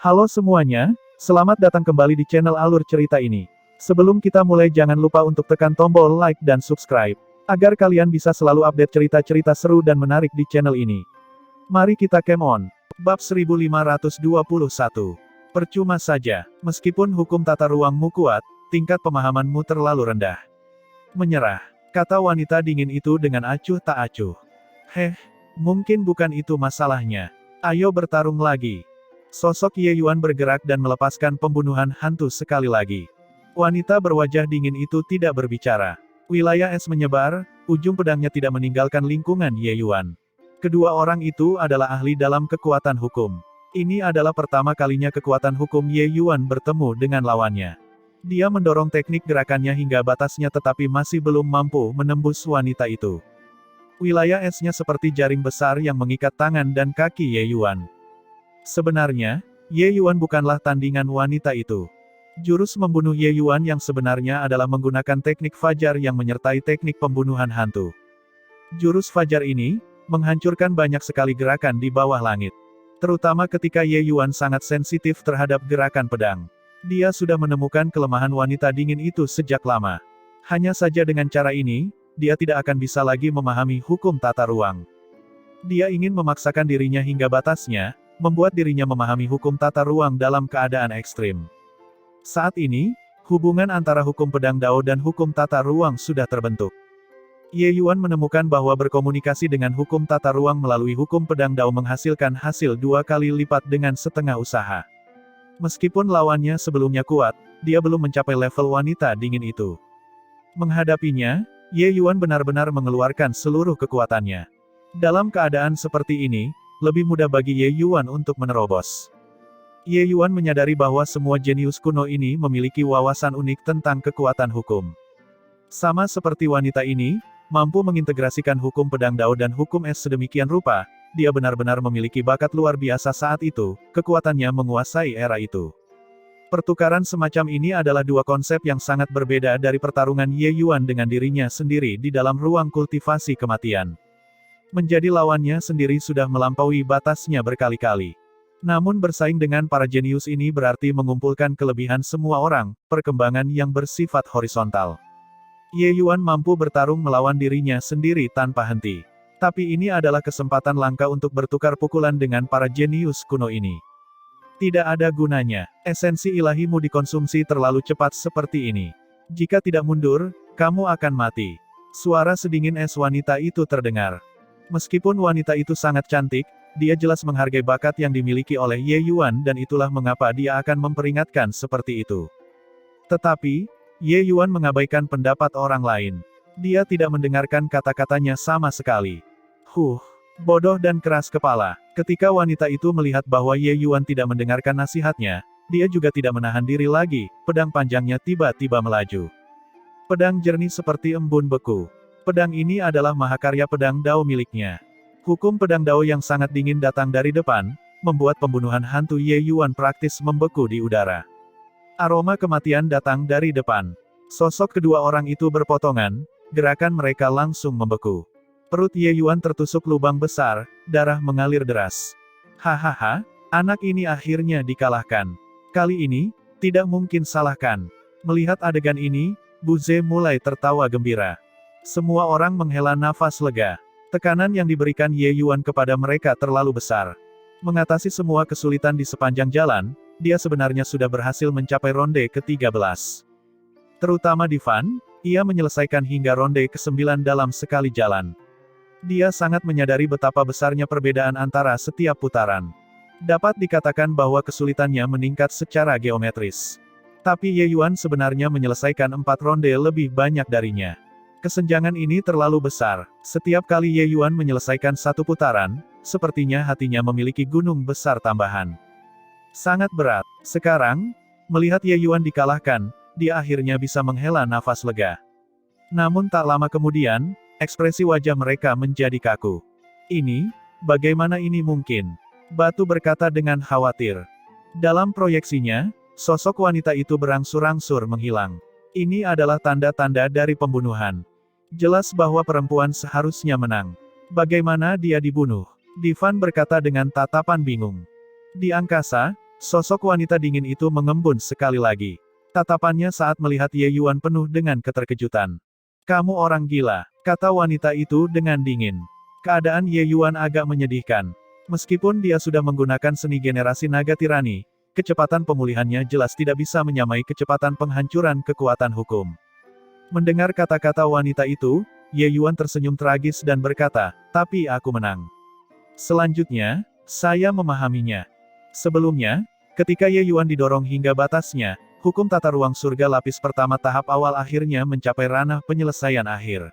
Halo semuanya, selamat datang kembali di channel Alur Cerita ini. Sebelum kita mulai jangan lupa untuk tekan tombol like dan subscribe, agar kalian bisa selalu update cerita-cerita seru dan menarik di channel ini. Mari kita game on. Bab 1521. Percuma saja, meskipun hukum tata ruangmu kuat, tingkat pemahamanmu terlalu rendah. Menyerah, kata wanita dingin itu dengan acuh tak acuh. Mungkin bukan itu masalahnya. Ayo bertarung lagi. Sosok Ye Yuan bergerak dan melepaskan pembunuhan hantu sekali lagi. Wanita berwajah dingin itu tidak berbicara. Wilayah es menyebar, ujung pedangnya tidak meninggalkan lingkungan Ye Yuan. Kedua orang itu adalah ahli dalam kekuatan hukum. Ini adalah pertama kalinya kekuatan hukum Ye Yuan bertemu dengan lawannya. Dia mendorong teknik gerakannya hingga batasnya tetapi masih belum mampu menembus wanita itu. Wilayah esnya seperti jaring besar yang mengikat tangan dan kaki Ye Yuan. Sebenarnya, Ye Yuan bukanlah tandingan wanita itu. Jurus membunuh Ye Yuan yang sebenarnya adalah menggunakan teknik fajar yang menyertai teknik pembunuhan hantu. Jurus fajar ini, menghancurkan banyak sekali gerakan di bawah langit. Terutama ketika Ye Yuan sangat sensitif terhadap gerakan pedang. Dia sudah menemukan kelemahan wanita dingin itu sejak lama. Hanya saja dengan cara ini, dia tidak akan bisa lagi memahami hukum tata ruang. Dia ingin memaksakan dirinya hingga batasnya, membuat dirinya memahami hukum tata ruang dalam keadaan ekstrim. Saat ini, hubungan antara hukum pedang Dao dan hukum tata ruang sudah terbentuk. Ye Yuan menemukan bahwa berkomunikasi dengan hukum tata ruang melalui hukum pedang Dao menghasilkan hasil 2 kali lipat dengan setengah usaha. Meskipun lawannya sebelumnya kuat, dia belum mencapai level wanita dingin itu. Menghadapinya, Ye Yuan benar-benar mengeluarkan seluruh kekuatannya. Dalam keadaan seperti ini, lebih mudah bagi Ye Yuan untuk menerobos. Ye Yuan menyadari bahwa semua jenius kuno ini memiliki wawasan unik tentang kekuatan hukum. Sama seperti wanita ini, mampu mengintegrasikan hukum pedang Dao dan hukum es sedemikian rupa, dia benar-benar memiliki bakat luar biasa saat itu, kekuatannya menguasai era itu. Pertukaran semacam ini adalah dua konsep yang sangat berbeda dari pertarungan Ye Yuan dengan dirinya sendiri di dalam ruang kultivasi kematian. Menjadi lawannya sendiri sudah melampaui batasnya berkali-kali. Namun bersaing dengan para jenius ini berarti mengumpulkan kelebihan semua orang, perkembangan yang bersifat horizontal. Ye Yuan mampu bertarung melawan dirinya sendiri tanpa henti. Tapi ini adalah kesempatan langka untuk bertukar pukulan dengan para jenius kuno ini. Tidak ada gunanya, esensi ilahimu dikonsumsi terlalu cepat seperti ini. Jika tidak mundur, kamu akan mati. Suara sedingin es wanita itu terdengar. Meskipun wanita itu sangat cantik, dia jelas menghargai bakat yang dimiliki oleh Ye Yuan dan itulah mengapa dia akan memperingatkan seperti itu. Tetapi, Ye Yuan mengabaikan pendapat orang lain. Dia tidak mendengarkan kata-katanya sama sekali. Bodoh dan keras kepala. Ketika wanita itu melihat bahwa Ye Yuan tidak mendengarkan nasihatnya, dia juga tidak menahan diri lagi, pedang panjangnya tiba-tiba melaju. Pedang jernih seperti embun beku. Pedang ini adalah mahakarya pedang Dao miliknya. Hukum pedang Dao yang sangat dingin datang dari depan, membuat pembunuhan hantu Ye Yuan praktis membeku di udara. Aroma kematian datang dari depan. Sosok kedua orang itu berpotongan, gerakan mereka langsung membeku. Perut Ye Yuan tertusuk lubang besar, darah mengalir deras. Hahaha, anak ini akhirnya dikalahkan. Kali ini, tidak mungkin salahkan. Melihat adegan ini, Bu Ze mulai tertawa gembira. Semua orang menghela nafas lega. Tekanan yang diberikan Ye Yuan kepada mereka terlalu besar. Mengatasi semua kesulitan di sepanjang jalan, dia sebenarnya sudah berhasil mencapai ronde ke-13. Terutama di Fan, ia menyelesaikan hingga ronde ke-9 dalam sekali jalan. Dia sangat menyadari betapa besarnya perbedaan antara setiap putaran. Dapat dikatakan bahwa kesulitannya meningkat secara geometris. Tapi Ye Yuan sebenarnya menyelesaikan 4 ronde lebih banyak darinya. Kesenjangan ini terlalu besar. Setiap kali Ye Yuan menyelesaikan satu putaran, sepertinya hatinya memiliki gunung besar tambahan. Sangat berat. Sekarang, melihat Ye Yuan dikalahkan, dia akhirnya bisa menghela nafas lega. Namun tak lama kemudian, ekspresi wajah mereka menjadi kaku. Bagaimana ini mungkin? Batu berkata dengan khawatir. Dalam proyeksinya, sosok wanita itu berangsur-angsur menghilang. Ini adalah tanda-tanda dari pembunuhan. Jelas bahwa perempuan seharusnya menang. Bagaimana dia dibunuh? Divan berkata dengan tatapan bingung. Di angkasa, Sosok wanita dingin itu mengembun sekali lagi. Tatapannya saat melihat Ye Yuan penuh dengan keterkejutan. "Kamu orang gila," kata wanita itu dengan dingin. Keadaan Ye Yuan agak menyedihkan. Meskipun dia sudah menggunakan seni generasi naga tirani, kecepatan pemulihannya jelas tidak bisa menyamai kecepatan penghancuran kekuatan hukum. Mendengar kata-kata wanita itu, Ye Yuan tersenyum tragis dan berkata, "Tapi aku menang. Selanjutnya, saya memahaminya." Sebelumnya, ketika Ye Yuan didorong hingga batasnya, hukum tata ruang surga lapis pertama tahap awal akhirnya mencapai ranah penyelesaian akhir.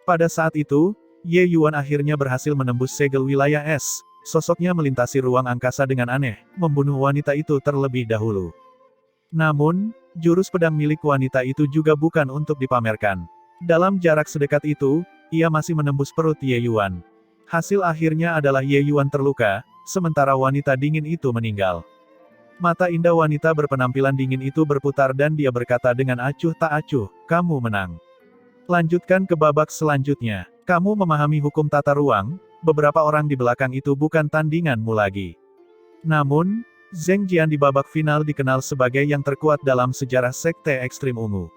Pada saat itu, Ye Yuan akhirnya berhasil menembus segel wilayah es. Sosoknya melintasi ruang angkasa dengan aneh, membunuh wanita itu terlebih dahulu. Namun, jurus pedang milik wanita itu juga bukan untuk dipamerkan. Dalam jarak sedekat itu, ia masih menembus perut Ye Yuan. Hasil akhirnya adalah Ye Yuan terluka, sementara wanita dingin itu meninggal. Mata indah wanita berpenampilan dingin itu berputar dan dia berkata dengan acuh tak acuh, "Kamu menang. Lanjutkan ke babak selanjutnya. Kamu memahami hukum tata ruang, beberapa orang di belakang itu bukan tandinganmu lagi." Namun, Zheng Jian di babak final dikenal sebagai yang terkuat dalam sejarah Sekte Ekstrim Ungu.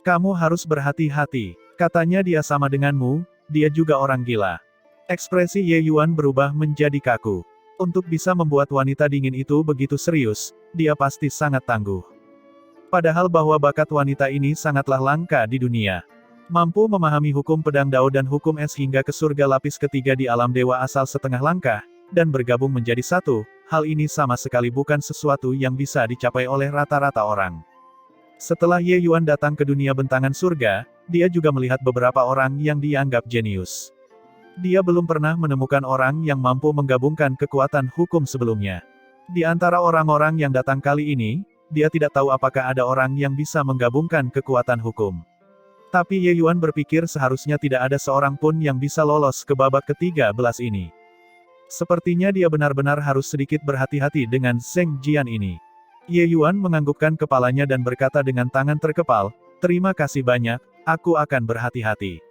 "Kamu harus berhati-hati," katanya, "dia sama denganmu, dia juga orang gila." Ekspresi Ye Yuan berubah menjadi kaku. Untuk bisa membuat wanita dingin itu begitu serius, dia pasti sangat tangguh. Padahal bahwa bakat wanita ini sangatlah langka di dunia. Mampu memahami hukum pedang Dao dan hukum es hingga ke surga lapis ketiga di alam dewa asal setengah langkah, dan bergabung menjadi satu, hal ini sama sekali bukan sesuatu yang bisa dicapai oleh rata-rata orang. Setelah Ye Yuan datang ke dunia bentangan surga, dia juga melihat beberapa orang yang dianggap jenius. Dia belum pernah menemukan orang yang mampu menggabungkan kekuatan hukum sebelumnya. Di antara orang-orang yang datang kali ini, dia tidak tahu apakah ada orang yang bisa menggabungkan kekuatan hukum. Tapi Ye Yuan berpikir seharusnya tidak ada seorang pun yang bisa lolos ke babak ke-13 ini. Sepertinya dia benar-benar harus sedikit berhati-hati dengan Zheng Jian ini. Ye Yuan menganggukkan kepalanya dan berkata dengan tangan terkepal, "Terima kasih banyak, aku akan berhati-hati."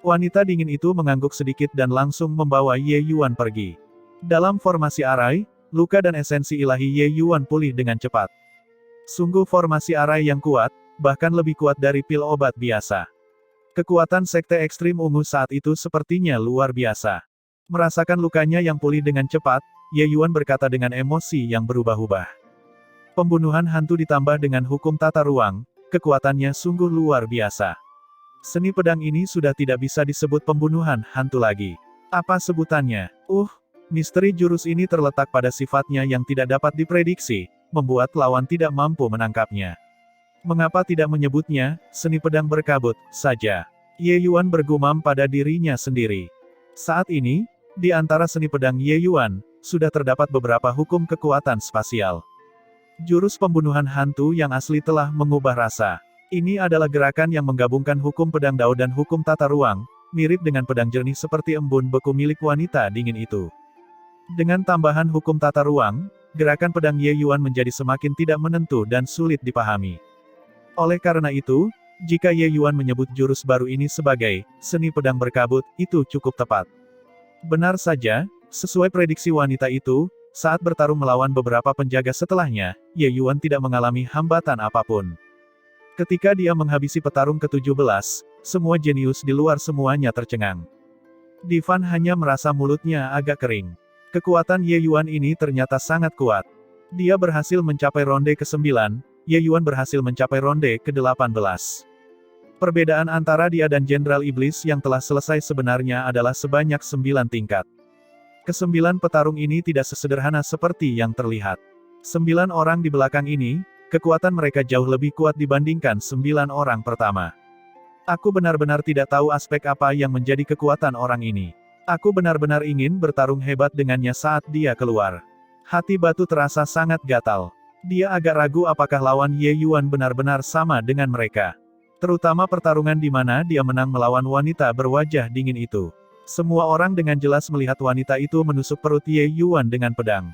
Wanita dingin itu mengangguk sedikit dan langsung membawa Ye Yuan pergi. Dalam formasi arai, luka dan esensi ilahi Ye Yuan pulih dengan cepat. Sungguh formasi arai yang kuat, bahkan lebih kuat dari pil obat biasa. Kekuatan Sekte Ekstrim Ungu saat itu sepertinya luar biasa. Merasakan lukanya yang pulih dengan cepat, Ye Yuan berkata dengan emosi yang berubah-ubah. Pembunuhan hantu ditambah dengan hukum tata ruang, kekuatannya sungguh luar biasa. Seni pedang ini sudah tidak bisa disebut pembunuhan hantu lagi. Apa sebutannya? Misteri jurus ini terletak pada sifatnya yang tidak dapat diprediksi, membuat lawan tidak mampu menangkapnya. Mengapa tidak menyebutnya, seni pedang berkabut, saja? Ye Yuan bergumam pada dirinya sendiri. Saat ini, di antara seni pedang Ye Yuan, sudah terdapat beberapa hukum kekuatan spasial. Jurus pembunuhan hantu yang asli telah mengubah rasa. Ini adalah gerakan yang menggabungkan hukum pedang Dao dan hukum tata ruang, mirip dengan pedang jernih seperti embun beku milik wanita dingin itu. Dengan tambahan hukum tata ruang, gerakan pedang Ye Yuan menjadi semakin tidak menentu dan sulit dipahami. Oleh karena itu, jika Ye Yuan menyebut jurus baru ini sebagai seni pedang berkabut, itu cukup tepat. Benar saja, sesuai prediksi wanita itu, saat bertarung melawan beberapa penjaga setelahnya, Ye Yuan tidak mengalami hambatan apapun. Ketika dia menghabisi petarung ke-17, semua jenius di luar semuanya tercengang. Divan hanya merasa mulutnya agak kering. Kekuatan Ye Yuan ini ternyata sangat kuat. Dia berhasil mencapai ronde ke-9, Ye Yuan berhasil mencapai ronde ke-18. Perbedaan antara dia dan Jenderal Iblis yang telah selesai sebenarnya adalah sebanyak 9 tingkat. Ke-9 petarung ini tidak sesederhana seperti yang terlihat. 9 orang di belakang ini, kekuatan mereka jauh lebih kuat dibandingkan 9 orang pertama. Aku benar-benar tidak tahu aspek apa yang menjadi kekuatan orang ini. Aku benar-benar ingin bertarung hebat dengannya saat dia keluar. Hati Batu terasa sangat gatal. Dia agak ragu apakah lawan Ye Yuan benar-benar sama dengan mereka. Terutama pertarungan di mana dia menang melawan wanita berwajah dingin itu. Semua orang dengan jelas melihat wanita itu menusuk perut Ye Yuan dengan pedang.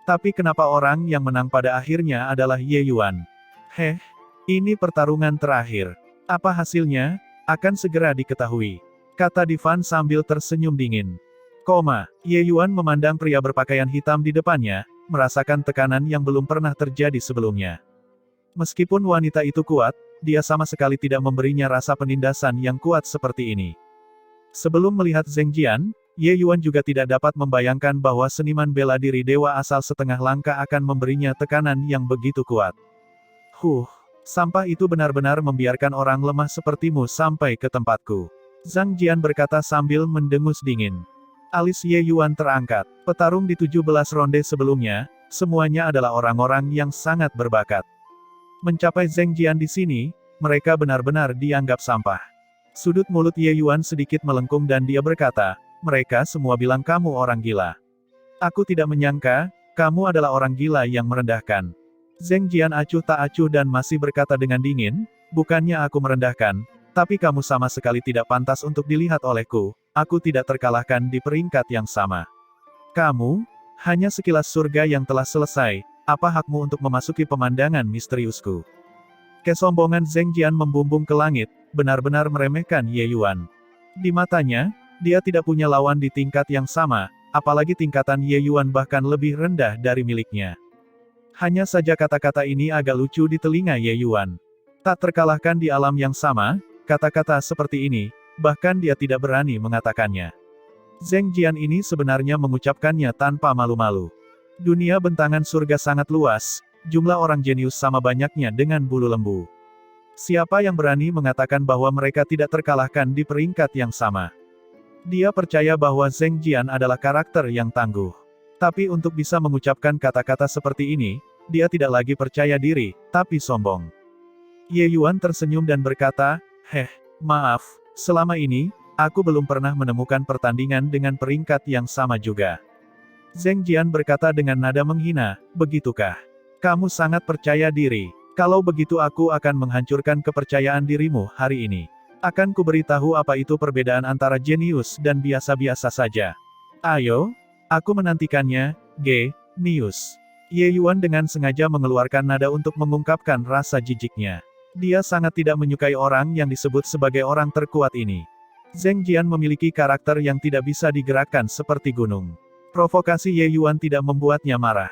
Tapi kenapa orang yang menang pada akhirnya adalah Ye Yuan? Ini pertarungan terakhir. Apa hasilnya? Akan segera diketahui, kata Divan sambil tersenyum dingin. Ye Yuan memandang pria berpakaian hitam di depannya, merasakan tekanan yang belum pernah terjadi sebelumnya. Meskipun wanita itu kuat, dia sama sekali tidak memberinya rasa penindasan yang kuat seperti ini. Sebelum melihat Zheng Jian, Ye Yuan juga tidak dapat membayangkan bahwa seniman bela diri dewa asal setengah langkah akan memberinya tekanan yang begitu kuat. Sampah itu benar-benar membiarkan orang lemah sepertimu sampai ke tempatku. Zhang Jian berkata sambil mendengus dingin. Alis Ye Yuan terangkat. Petarung di 17 ronde sebelumnya, semuanya adalah orang-orang yang sangat berbakat. Mencapai Zheng Jian di sini, mereka benar-benar dianggap sampah. Sudut mulut Ye Yuan sedikit melengkung dan dia berkata, mereka semua bilang kamu orang gila. Aku tidak menyangka, kamu adalah orang gila yang merendahkan. Zheng Jian acuh tak acuh dan masih berkata dengan dingin, bukannya aku merendahkan, tapi kamu sama sekali tidak pantas untuk dilihat olehku, aku tidak terkalahkan di peringkat yang sama. Kamu, hanya sekilas surga yang telah selesai, apa hakmu untuk memasuki pemandangan misteriusku? Kesombongan Zheng Jian membumbung ke langit, benar-benar meremehkan Ye Yuan. Di matanya, dia tidak punya lawan di tingkat yang sama, apalagi tingkatan Ye Yuan bahkan lebih rendah dari miliknya. Hanya saja kata-kata ini agak lucu di telinga Ye Yuan. Tak terkalahkan di alam yang sama, kata-kata seperti ini, bahkan dia tidak berani mengatakannya. Zheng Jian ini sebenarnya mengucapkannya tanpa malu-malu. Dunia bentangan surga sangat luas, jumlah orang jenius sama banyaknya dengan bulu lembu. Siapa yang berani mengatakan bahwa mereka tidak terkalahkan di peringkat yang sama? Dia percaya bahwa Zheng Jian adalah karakter yang tangguh. Tapi untuk bisa mengucapkan kata-kata seperti ini, dia tidak lagi percaya diri, tapi sombong. Ye Yuan tersenyum dan berkata, maaf, selama ini, aku belum pernah menemukan pertandingan dengan peringkat yang sama juga. Zheng Jian berkata dengan nada menghina, begitukah? Kamu sangat percaya diri. Kalau begitu aku akan menghancurkan kepercayaan dirimu hari ini. Akan kuberitahu apa itu perbedaan antara jenius dan biasa-biasa saja. Ayo, aku menantikannya, Genius. Ye Yuan dengan sengaja mengeluarkan nada untuk mengungkapkan rasa jijiknya. Dia sangat tidak menyukai orang yang disebut sebagai orang terkuat ini. Zheng Jian memiliki karakter yang tidak bisa digerakkan seperti gunung. Provokasi Ye Yuan tidak membuatnya marah.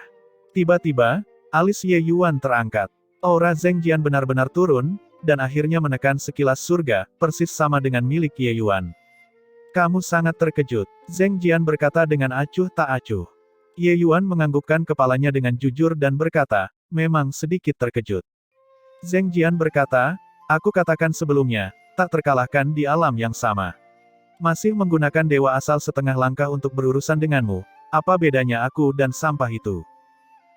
Tiba-tiba, alis Ye Yuan terangkat. Aura Zheng Jian benar-benar turun, dan akhirnya menekan sekilas surga, persis sama dengan milik Ye Yuan. Kamu sangat terkejut, Zheng Jian berkata dengan acuh tak acuh. Ye Yuan menganggukkan kepalanya dengan jujur dan berkata, memang sedikit terkejut. Zheng Jian berkata, aku katakan sebelumnya, tak terkalahkan di alam yang sama. Masih menggunakan dewa asal setengah langkah untuk berurusan denganmu, apa bedanya aku dan sampah itu?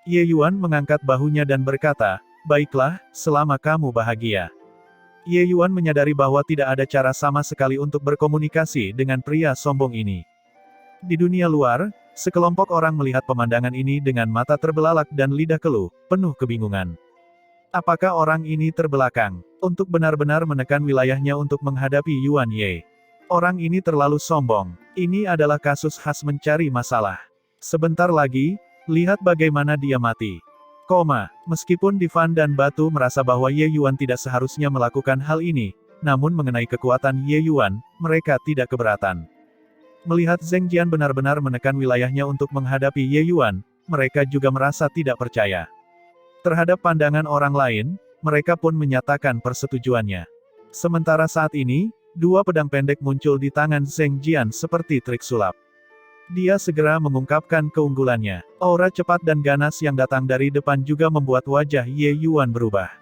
Ye Yuan mengangkat bahunya dan berkata, baiklah, selama kamu bahagia. Ye Yuan menyadari bahwa tidak ada cara sama sekali untuk berkomunikasi dengan pria sombong ini. Di dunia luar, sekelompok orang melihat pemandangan ini dengan mata terbelalak dan lidah keluh, penuh kebingungan. Apakah orang ini terbelakang, untuk benar-benar menekan wilayahnya untuk menghadapi Yuan Ye? Orang ini terlalu sombong. Ini adalah kasus khas mencari masalah. Sebentar lagi, lihat bagaimana dia mati. Meskipun Divan dan Batu merasa bahwa Ye Yuan tidak seharusnya melakukan hal ini, namun mengenai kekuatan Ye Yuan, mereka tidak keberatan. Melihat Zheng Jian benar-benar menekan wilayahnya untuk menghadapi Ye Yuan, mereka juga merasa tidak percaya. Terhadap pandangan orang lain, mereka pun menyatakan persetujuannya. Sementara saat ini, dua pedang pendek muncul di tangan Zheng Jian seperti trik sulap. Dia segera mengungkapkan keunggulannya. Aura cepat dan ganas yang datang dari depan juga membuat wajah Ye Yuan berubah.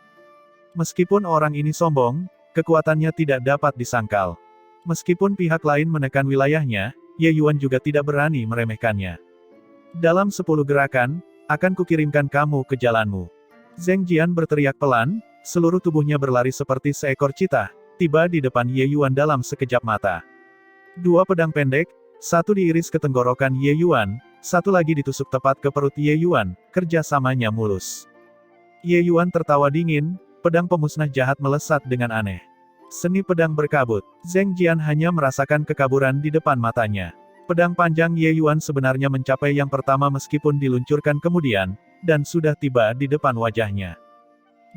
Meskipun orang ini sombong, kekuatannya tidak dapat disangkal. Meskipun pihak lain menekan wilayahnya, Ye Yuan juga tidak berani meremehkannya. Dalam 10 gerakan, akan kukirimkan kamu ke jalanmu. Zheng Jian berteriak pelan, seluruh tubuhnya berlari seperti seekor citah, tiba di depan Ye Yuan dalam sekejap mata. Dua pedang pendek, satu diiris ke tenggorokan Ye Yuan, satu lagi ditusuk tepat ke perut Ye Yuan, kerjasamanya mulus. Ye Yuan tertawa dingin, pedang pemusnah jahat melesat dengan aneh. Seni pedang berkabut, Zheng Jian hanya merasakan kekaburan di depan matanya. Pedang panjang Ye Yuan sebenarnya mencapai yang pertama meskipun diluncurkan kemudian, dan sudah tiba di depan wajahnya.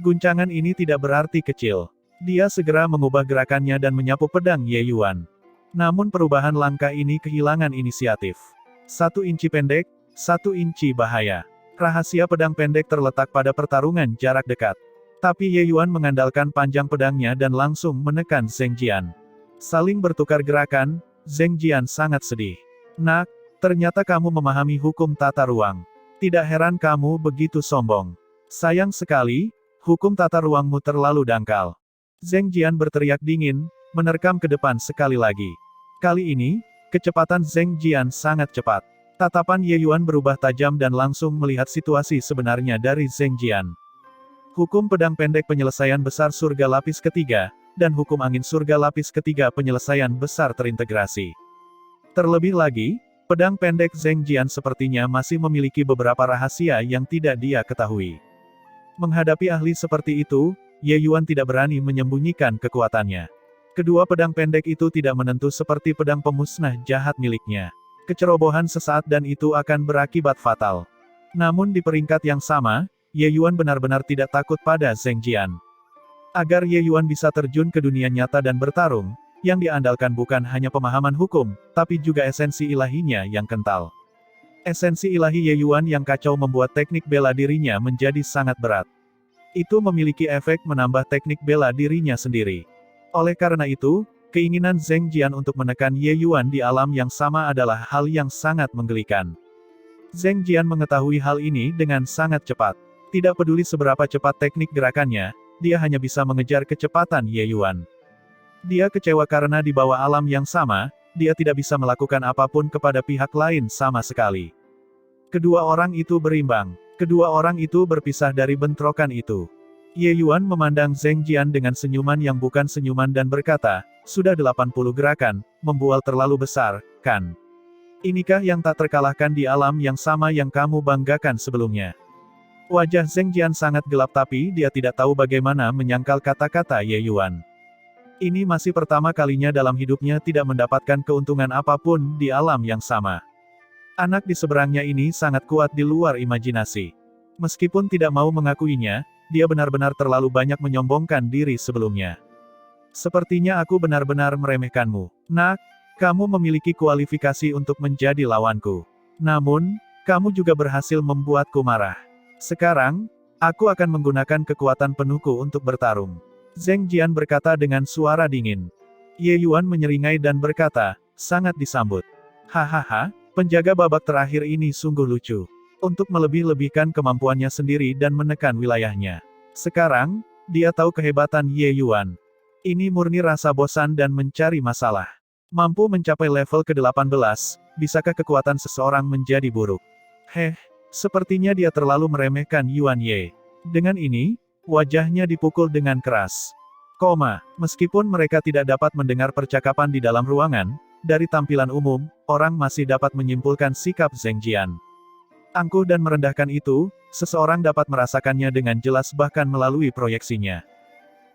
Guncangan ini tidak berarti kecil. Dia segera mengubah gerakannya dan menyapu pedang Ye Yuan. Namun perubahan langkah ini kehilangan inisiatif. 1 inci pendek, 1 inci bahaya. Rahasia pedang pendek terletak pada pertarungan jarak dekat. Tapi Ye Yuan mengandalkan panjang pedangnya dan langsung menekan Zheng Jian. Saling bertukar gerakan, Zheng Jian sangat sedih. Nak, ternyata kamu memahami hukum tata ruang. Tidak heran kamu begitu sombong. Sayang sekali, hukum tata ruangmu terlalu dangkal. Zheng Jian berteriak dingin, menerkam ke depan sekali lagi. Kali ini, kecepatan Zheng Jian sangat cepat. Tatapan Ye Yuan berubah tajam dan langsung melihat situasi sebenarnya dari Zheng Jian. Hukum pedang pendek penyelesaian besar surga lapis ketiga, dan hukum angin surga lapis ketiga penyelesaian besar terintegrasi. Terlebih lagi, pedang pendek Zheng Jian sepertinya masih memiliki beberapa rahasia yang tidak dia ketahui. Menghadapi ahli seperti itu, Ye Yuan tidak berani menyembunyikan kekuatannya. Kedua pedang pendek itu tidak menentu seperti pedang pemusnah jahat miliknya. Kecerobohan sesaat dan itu akan berakibat fatal. Namun di peringkat yang sama, Ye Yuan benar-benar tidak takut pada Zheng Jian. Agar Ye Yuan bisa terjun ke dunia nyata dan bertarung, yang diandalkan bukan hanya pemahaman hukum, tapi juga esensi ilahinya yang kental. Esensi ilahi Ye Yuan yang kacau membuat teknik bela dirinya menjadi sangat berat. Itu memiliki efek menambah teknik bela dirinya sendiri. Oleh karena itu, keinginan Zheng Jian untuk menekan Ye Yuan di alam yang sama adalah hal yang sangat menggelikan. Zheng Jian mengetahui hal ini dengan sangat cepat. Tidak peduli seberapa cepat teknik gerakannya, dia hanya bisa mengejar kecepatan Ye Yuan. Dia kecewa karena di bawah alam yang sama, dia tidak bisa melakukan apapun kepada pihak lain sama sekali. Kedua orang itu berimbang. Kedua orang itu berpisah dari bentrokan itu. Ye Yuan memandang Zheng Jian dengan senyuman yang bukan senyuman dan berkata, sudah 80 gerakan, membual terlalu besar, kan? Inikah yang tak terkalahkan di alam yang sama yang kamu banggakan sebelumnya? Wajah Zheng Jian sangat gelap tapi dia tidak tahu bagaimana menyangkal kata-kata Ye Yuan. Ini masih pertama kalinya dalam hidupnya tidak mendapatkan keuntungan apapun di alam yang sama. Anak di seberangnya ini sangat kuat di luar imajinasi. Meskipun tidak mau mengakuinya, dia benar-benar terlalu banyak menyombongkan diri sebelumnya. Sepertinya aku benar-benar meremehkanmu. Nak, kamu memiliki kualifikasi untuk menjadi lawanku. Namun, kamu juga berhasil membuatku marah. Sekarang, aku akan menggunakan kekuatan penuhku untuk bertarung. Zheng Jian berkata dengan suara dingin. Ye Yuan menyeringai dan berkata, sangat disambut. Hahaha, penjaga babak terakhir ini sungguh lucu. Untuk melebih-lebihkan kemampuannya sendiri dan menekan wilayahnya. Sekarang, dia tahu kehebatan Ye Yuan. Ini murni rasa bosan dan mencari masalah. Mampu mencapai level ke-18, bisakah kekuatan seseorang menjadi buruk? Sepertinya dia terlalu meremehkan Yuan Ye. Dengan ini, wajahnya dipukul dengan keras. Meskipun mereka tidak dapat mendengar percakapan di dalam ruangan, dari tampilan umum, orang masih dapat menyimpulkan sikap Zheng Jian. Angkuh dan merendahkan itu, seseorang dapat merasakannya dengan jelas bahkan melalui proyeksinya.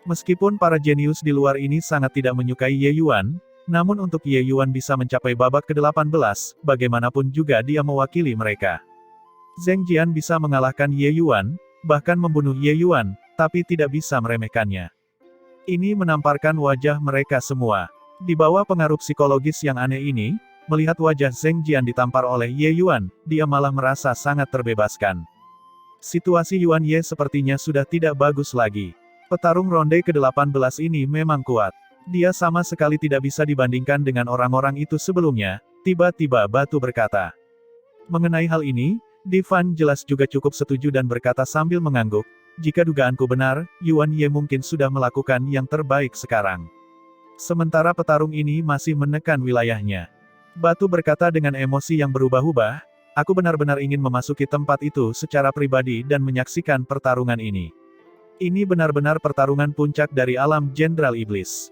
Meskipun para jenius di luar ini sangat tidak menyukai Ye Yuan, namun untuk Ye Yuan bisa mencapai babak ke-18, bagaimanapun juga dia mewakili mereka. Zheng Jian bisa mengalahkan Ye Yuan, bahkan membunuh Ye Yuan, tapi tidak bisa meremehkannya. Ini menamparkan wajah mereka semua. Di bawah pengaruh psikologis yang aneh ini, melihat wajah Zheng Jian ditampar oleh Ye Yuan, dia malah merasa sangat terbebaskan. Situasi Yuan Ye sepertinya sudah tidak bagus lagi. Petarung ronde ke-18 ini memang kuat. Dia sama sekali tidak bisa dibandingkan dengan orang-orang itu sebelumnya, tiba-tiba Batu berkata. Mengenai hal ini, Divan jelas juga cukup setuju dan berkata sambil mengangguk, jika dugaanku benar, Yuan Ye mungkin sudah melakukan yang terbaik sekarang. Sementara petarung ini masih menekan wilayahnya. Batu berkata dengan emosi yang berubah-ubah, aku benar-benar ingin memasuki tempat itu secara pribadi dan menyaksikan pertarungan ini. Ini benar-benar pertarungan puncak dari alam Jenderal Iblis.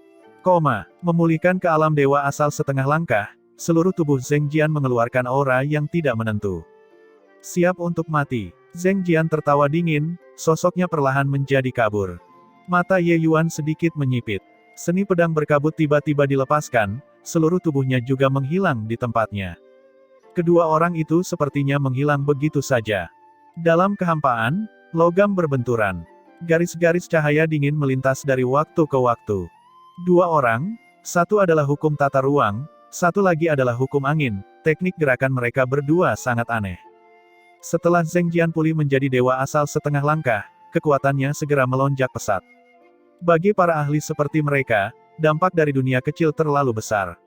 Memulihkan ke alam dewa asal setengah langkah, seluruh tubuh Zheng Jian mengeluarkan aura yang tidak menentu. Siap untuk mati. Zheng Jian tertawa dingin, sosoknya perlahan menjadi kabur. Mata Ye Yuan sedikit menyipit. Seni pedang berkabut tiba-tiba dilepaskan, seluruh tubuhnya juga menghilang di tempatnya. Kedua orang itu sepertinya menghilang begitu saja. Dalam kehampaan, logam berbenturan. Garis-garis cahaya dingin melintas dari waktu ke waktu. Dua orang, satu adalah hukum tata ruang, satu lagi adalah hukum angin, teknik gerakan mereka berdua sangat aneh. Setelah Zheng Jian pulih menjadi dewa asal setengah langkah, kekuatannya segera melonjak pesat. Bagi para ahli seperti mereka, dampak dari dunia kecil terlalu besar.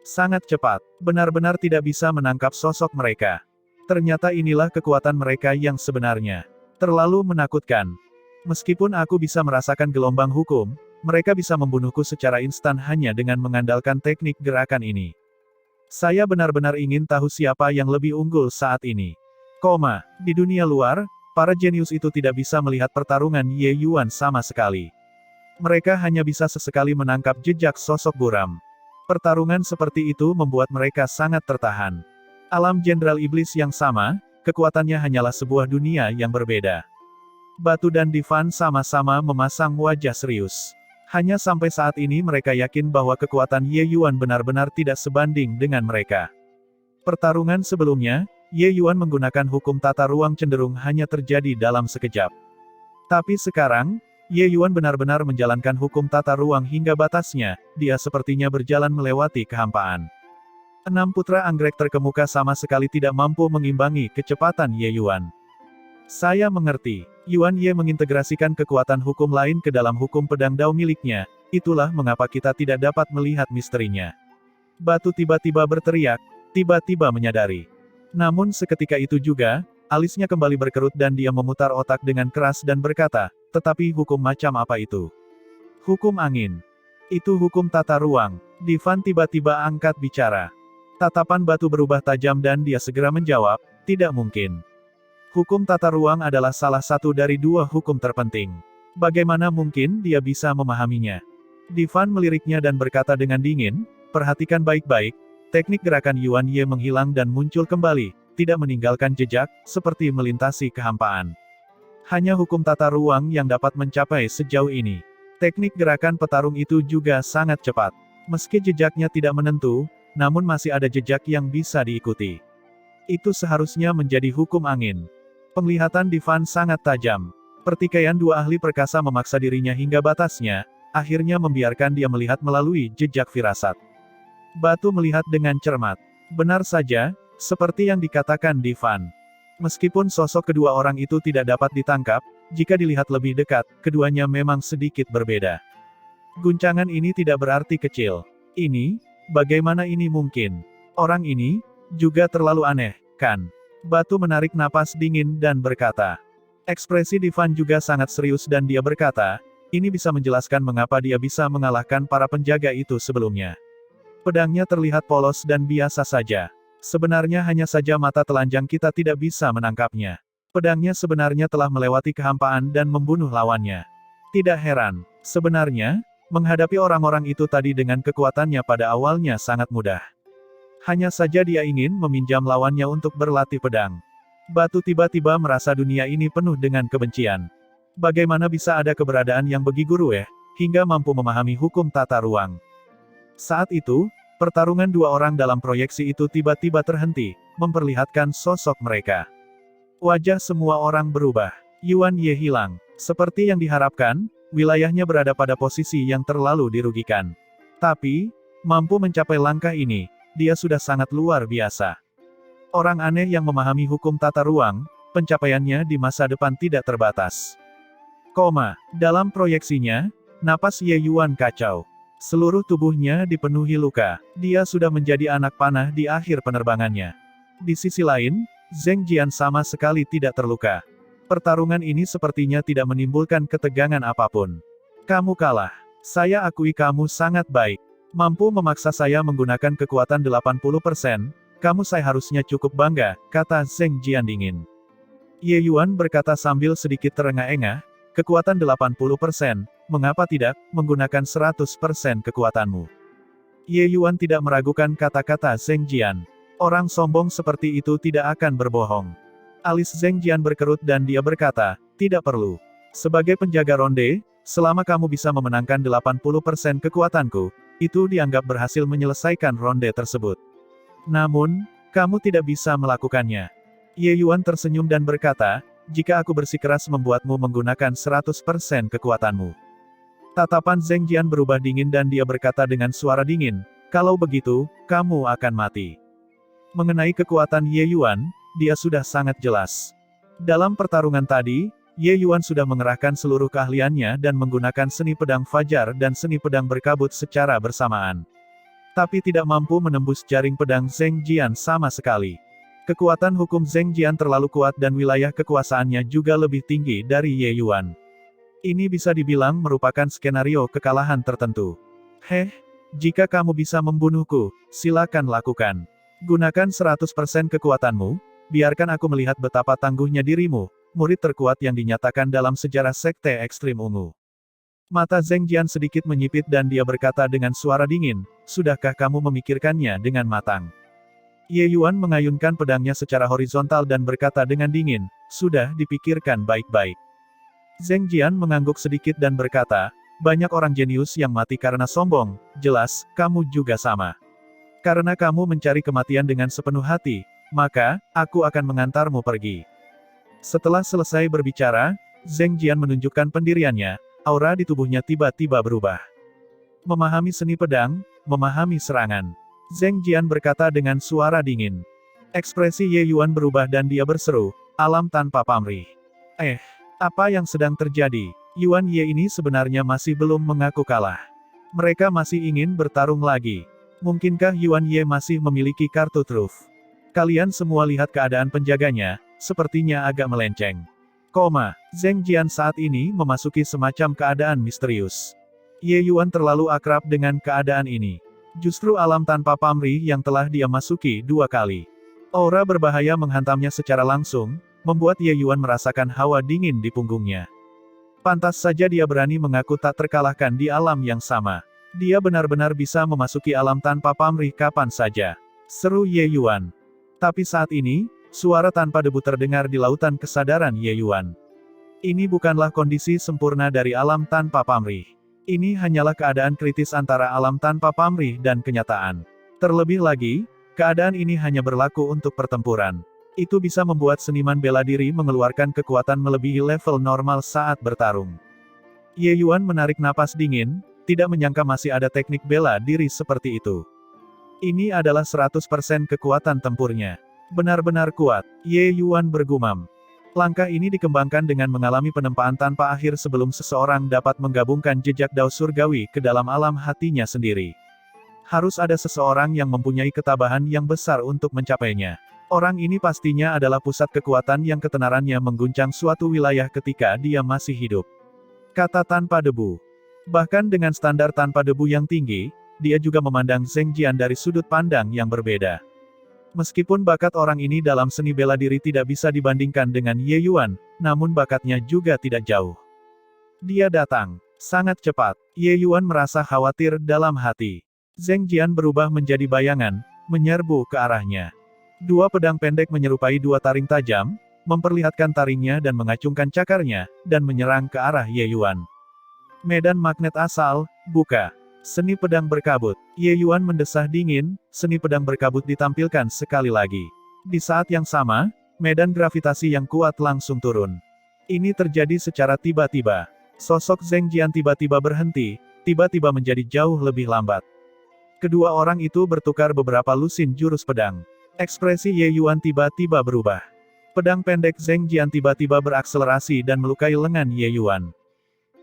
Sangat cepat, benar-benar tidak bisa menangkap sosok mereka. Ternyata inilah kekuatan mereka yang sebenarnya. Terlalu menakutkan. Meskipun aku bisa merasakan gelombang hukum, mereka bisa membunuhku secara instan hanya dengan mengandalkan teknik gerakan ini. Saya benar-benar ingin tahu siapa yang lebih unggul saat ini. Di dunia luar, para jenius itu tidak bisa melihat pertarungan Ye Yuan sama sekali. Mereka hanya bisa sesekali menangkap jejak sosok buram. Pertarungan seperti itu membuat mereka sangat tertahan. Alam Jenderal Iblis yang sama, kekuatannya hanyalah sebuah dunia yang berbeda. Batu dan Divan sama-sama memasang wajah serius. Hanya sampai saat ini mereka yakin bahwa kekuatan Ye Yuan benar-benar tidak sebanding dengan mereka. Pertarungan sebelumnya, Ye Yuan menggunakan hukum tata ruang cenderung hanya terjadi dalam sekejap. Tapi sekarang, Ye Yuan benar-benar menjalankan hukum tata ruang hingga batasnya, dia sepertinya berjalan melewati kehampaan. 6 putra anggrek terkemuka sama sekali tidak mampu mengimbangi kecepatan Ye Yuan. Saya mengerti. Yuan Ye mengintegrasikan kekuatan hukum lain ke dalam hukum pedang Dao miliknya, itulah mengapa kita tidak dapat melihat misterinya. Batu tiba-tiba berteriak, tiba-tiba menyadari. Namun seketika itu juga, alisnya kembali berkerut dan dia memutar otak dengan keras dan berkata, tetapi hukum macam apa itu? Hukum angin. Itu hukum tata ruang. Divan tiba-tiba angkat bicara. Tatapan batu berubah tajam dan dia segera menjawab, tidak mungkin. Hukum tata ruang adalah salah satu dari 2 hukum terpenting. Bagaimana mungkin dia bisa memahaminya? Divan meliriknya dan berkata dengan dingin, perhatikan baik-baik, teknik gerakan Yuan Ye menghilang dan muncul kembali, tidak meninggalkan jejak, seperti melintasi kehampaan. Hanya hukum tata ruang yang dapat mencapai sejauh ini. Teknik gerakan petarung itu juga sangat cepat. Meski jejaknya tidak menentu, namun masih ada jejak yang bisa diikuti. Itu seharusnya menjadi hukum angin. Penglihatan Divan sangat tajam. Pertikaian 2 ahli perkasa memaksa dirinya hingga batasnya, akhirnya membiarkan dia melihat melalui jejak firasat. Batu melihat dengan cermat. Benar saja, seperti yang dikatakan Divan. Meskipun sosok kedua orang itu tidak dapat ditangkap, jika dilihat lebih dekat, keduanya memang sedikit berbeda. Guncangan ini tidak berarti kecil. Bagaimana ini mungkin? Orang ini, juga terlalu aneh, kan? Batu menarik napas dingin dan berkata. Ekspresi Divan juga sangat serius dan dia berkata, ini bisa menjelaskan mengapa dia bisa mengalahkan para penjaga itu sebelumnya. Pedangnya terlihat polos dan biasa saja. Sebenarnya hanya saja mata telanjang kita tidak bisa menangkapnya. Pedangnya sebenarnya telah melewati kehampaan dan membunuh lawannya. Tidak heran, sebenarnya, menghadapi orang-orang itu tadi dengan kekuatannya pada awalnya sangat mudah. Hanya saja dia ingin meminjam lawannya untuk berlatih pedang. Batu tiba-tiba merasa dunia ini penuh dengan kebencian. Bagaimana bisa ada keberadaan yang begitu ruwet, hingga mampu memahami hukum tata ruang. Saat itu, pertarungan 2 orang dalam proyeksi itu tiba-tiba terhenti, memperlihatkan sosok mereka. Wajah semua orang berubah. Yuan Ye hilang. Seperti yang diharapkan, wilayahnya berada pada posisi yang terlalu dirugikan. Tapi, mampu mencapai langkah ini, dia sudah sangat luar biasa. Orang aneh yang memahami hukum tata ruang, pencapaiannya di masa depan tidak terbatas. Dalam proyeksinya, napas Ye Yuan kacau. Seluruh tubuhnya dipenuhi luka. Dia sudah menjadi anak panah di akhir penerbangannya. Di sisi lain, Zheng Jian sama sekali tidak terluka. Pertarungan ini sepertinya tidak menimbulkan ketegangan apapun. Kamu kalah. Saya akui kamu sangat baik. Mampu memaksa saya menggunakan kekuatan 80%, kamu saya harusnya cukup bangga, kata Zheng Jian dingin. Ye Yuan berkata sambil sedikit terengah-engah, kekuatan 80%, mengapa tidak, menggunakan 100% kekuatanmu. Ye Yuan tidak meragukan kata-kata Zheng Jian. Orang sombong seperti itu tidak akan berbohong. Alis Zheng Jian berkerut dan dia berkata, tidak perlu. Sebagai penjaga ronde, selama kamu bisa memenangkan 80% kekuatanku, itu dianggap berhasil menyelesaikan ronde tersebut. Namun, kamu tidak bisa melakukannya. Ye Yuan tersenyum dan berkata, jika aku bersikeras membuatmu menggunakan 100% kekuatanmu. Tatapan Zheng Jian berubah dingin dan dia berkata dengan suara dingin, kalau begitu, kamu akan mati. Mengenai kekuatan Ye Yuan, dia sudah sangat jelas. Dalam pertarungan tadi, Ye Yuan sudah mengerahkan seluruh keahliannya dan menggunakan seni pedang fajar dan seni pedang berkabut secara bersamaan. Tapi tidak mampu menembus jaring pedang Zheng Jian sama sekali. Kekuatan hukum Zheng Jian terlalu kuat dan wilayah kekuasaannya juga lebih tinggi dari Ye Yuan. Ini bisa dibilang merupakan skenario kekalahan tertentu. Jika kamu bisa membunuhku, silakan lakukan. Gunakan 100% kekuatanmu, biarkan aku melihat betapa tangguhnya dirimu, murid terkuat yang dinyatakan dalam sejarah Sekte Ekstrim Ungu. Mata Zheng Jian sedikit menyipit dan dia berkata dengan suara dingin, sudahkah kamu memikirkannya dengan matang? Ye Yuan mengayunkan pedangnya secara horizontal dan berkata dengan dingin, sudah dipikirkan baik-baik. Zheng Jian mengangguk sedikit dan berkata, banyak orang jenius yang mati karena sombong, jelas, kamu juga sama. Karena kamu mencari kematian dengan sepenuh hati, maka, aku akan mengantarmu pergi. Setelah selesai berbicara, Zheng Jian menunjukkan pendiriannya, aura di tubuhnya tiba-tiba berubah. Memahami seni pedang, memahami serangan. Zheng Jian berkata dengan suara dingin. Ekspresi Ye Yuan berubah dan dia berseru, alam tanpa pamrih. Apa yang sedang terjadi? Yuan Ye ini sebenarnya masih belum mengaku kalah. Mereka masih ingin bertarung lagi. Mungkinkah Yuan Ye masih memiliki kartu truf? Kalian semua lihat keadaan penjaganya, sepertinya agak melenceng. Zheng Jian saat ini memasuki semacam keadaan misterius. Ye Yuan terlalu akrab dengan keadaan ini. Justru alam tanpa pamrih yang telah dia masuki 2 kali. Aura berbahaya menghantamnya secara langsung, membuat Ye Yuan merasakan hawa dingin di punggungnya. Pantas saja dia berani mengaku tak terkalahkan di alam yang sama. Dia benar-benar bisa memasuki alam tanpa pamrih kapan saja. Seru Ye Yuan. Tapi saat ini, suara tanpa debu terdengar di lautan kesadaran Ye Yuan. Ini bukanlah kondisi sempurna dari alam tanpa pamrih. Ini hanyalah keadaan kritis antara alam tanpa pamrih dan kenyataan. Terlebih lagi, keadaan ini hanya berlaku untuk pertempuran. Itu bisa membuat seniman bela diri mengeluarkan kekuatan melebihi level normal saat bertarung. Ye Yuan menarik napas dingin, tidak menyangka masih ada teknik bela diri seperti itu. Ini adalah 100% kekuatan tempurnya. Benar-benar kuat, Ye Yuan bergumam. Langkah ini dikembangkan dengan mengalami penempaan tanpa akhir sebelum seseorang dapat menggabungkan jejak dao surgawi ke dalam alam hatinya sendiri. Harus ada seseorang yang mempunyai ketabahan yang besar untuk mencapainya. Orang ini pastinya adalah pusat kekuatan yang ketenarannya mengguncang suatu wilayah ketika dia masih hidup. Kata tanpa debu. Bahkan dengan standar tanpa debu yang tinggi, dia juga memandang Zheng Jian dari sudut pandang yang berbeda. Meskipun bakat orang ini dalam seni bela diri tidak bisa dibandingkan dengan Ye Yuan, namun bakatnya juga tidak jauh. Dia datang. Sangat cepat. Ye Yuan merasa khawatir dalam hati. Zheng Jian berubah menjadi bayangan, menyerbu ke arahnya. 2 pedang pendek menyerupai 2 taring tajam, memperlihatkan taringnya dan mengacungkan cakarnya, dan menyerang ke arah Ye Yuan. Medan magnet asal, buka. Seni pedang berkabut. Ye Yuan mendesah dingin, seni pedang berkabut ditampilkan sekali lagi. Di saat yang sama, medan gravitasi yang kuat langsung turun. Ini terjadi secara tiba-tiba. Sosok Zheng Jian tiba-tiba berhenti, tiba-tiba menjadi jauh lebih lambat. Kedua orang itu bertukar beberapa lusin jurus pedang. Ekspresi Ye Yuan tiba-tiba berubah. Pedang pendek Zheng Jian tiba-tiba berakselerasi dan melukai lengan Ye Yuan.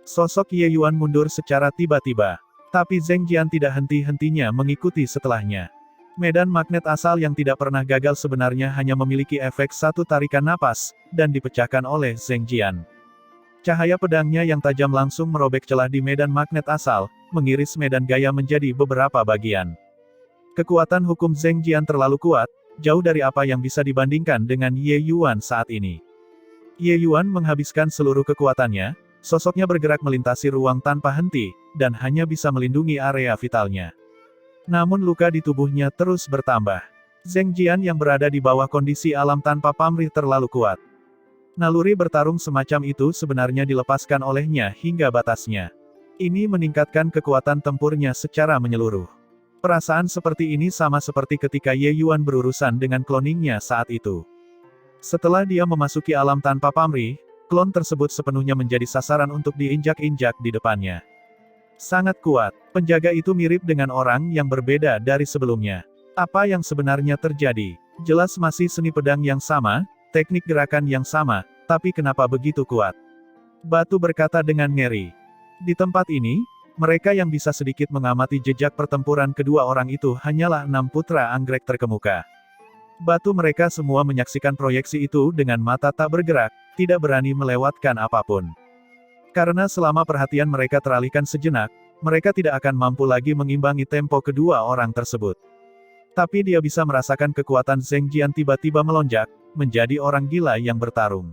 Sosok Ye Yuan mundur secara tiba-tiba. Tapi Zheng Jian tidak henti-hentinya mengikuti setelahnya. Medan magnet asal yang tidak pernah gagal sebenarnya hanya memiliki efek 1 tarikan napas, dan dipecahkan oleh Zheng Jian. Cahaya pedangnya yang tajam langsung merobek celah di medan magnet asal, mengiris medan gaya menjadi beberapa bagian. Kekuatan hukum Zheng Jian terlalu kuat, jauh dari apa yang bisa dibandingkan dengan Ye Yuan saat ini. Ye Yuan menghabiskan seluruh kekuatannya, sosoknya bergerak melintasi ruang tanpa henti, dan hanya bisa melindungi area vitalnya. Namun luka di tubuhnya terus bertambah. Zheng Jian yang berada di bawah kondisi alam tanpa pamrih terlalu kuat. Naluri bertarung semacam itu sebenarnya dilepaskan olehnya hingga batasnya. Ini meningkatkan kekuatan tempurnya secara menyeluruh. Perasaan seperti ini sama seperti ketika Ye Yuan berurusan dengan kloningnya saat itu. Setelah dia memasuki alam tanpa pamrih, klon tersebut sepenuhnya menjadi sasaran untuk diinjak-injak di depannya. Sangat kuat. Penjaga itu mirip dengan orang yang berbeda dari sebelumnya. Apa yang sebenarnya terjadi? Jelas masih seni pedang yang sama, teknik gerakan yang sama, tapi kenapa begitu kuat? Batu berkata dengan ngeri. Di tempat ini, mereka yang bisa sedikit mengamati jejak pertempuran kedua orang itu hanyalah 6 putra anggrek terkemuka. Batu mereka semua menyaksikan proyeksi itu dengan mata tak bergerak, tidak berani melewatkan apapun. Karena selama perhatian mereka teralihkan sejenak, mereka tidak akan mampu lagi mengimbangi tempo kedua orang tersebut. Tapi dia bisa merasakan kekuatan Zheng Jian tiba-tiba melonjak, menjadi orang gila yang bertarung.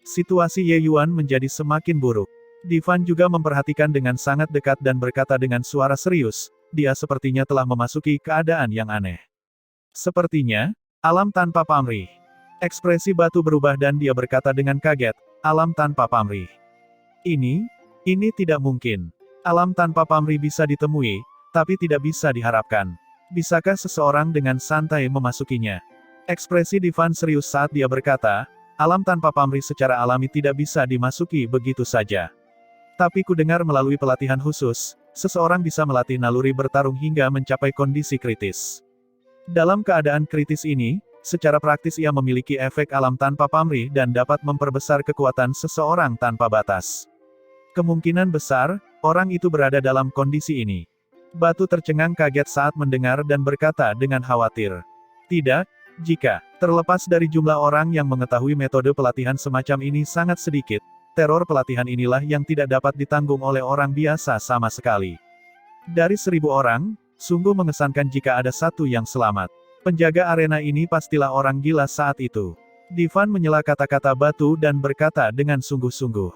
Situasi Ye Yuan menjadi semakin buruk. Divan juga memperhatikan dengan sangat dekat dan berkata dengan suara serius, dia sepertinya telah memasuki keadaan yang aneh. Sepertinya, alam tanpa pamrih. Ekspresi Batu berubah dan dia berkata dengan kaget, alam tanpa pamrih. Ini tidak mungkin. Alam tanpa pamrih bisa ditemui, tapi tidak bisa diharapkan. Bisakah seseorang dengan santai memasukinya? Ekspresi Divan serius saat dia berkata, alam tanpa pamrih secara alami tidak bisa dimasuki begitu saja. Tapi ku dengar melalui pelatihan khusus, seseorang bisa melatih naluri bertarung hingga mencapai kondisi kritis. Dalam keadaan kritis ini, secara praktis ia memiliki efek alam tanpa pamrih dan dapat memperbesar kekuatan seseorang tanpa batas. Kemungkinan besar, orang itu berada dalam kondisi ini. Batu tercengang kaget saat mendengar dan berkata dengan khawatir. Tidak, jika, terlepas dari jumlah orang yang mengetahui metode pelatihan semacam ini sangat sedikit, teror pelatihan inilah yang tidak dapat ditanggung oleh orang biasa sama sekali. Dari 1000 orang, sungguh mengesankan jika ada satu yang selamat. Penjaga arena ini pastilah orang gila saat itu. Divan menyela kata-kata Batu dan berkata dengan sungguh-sungguh.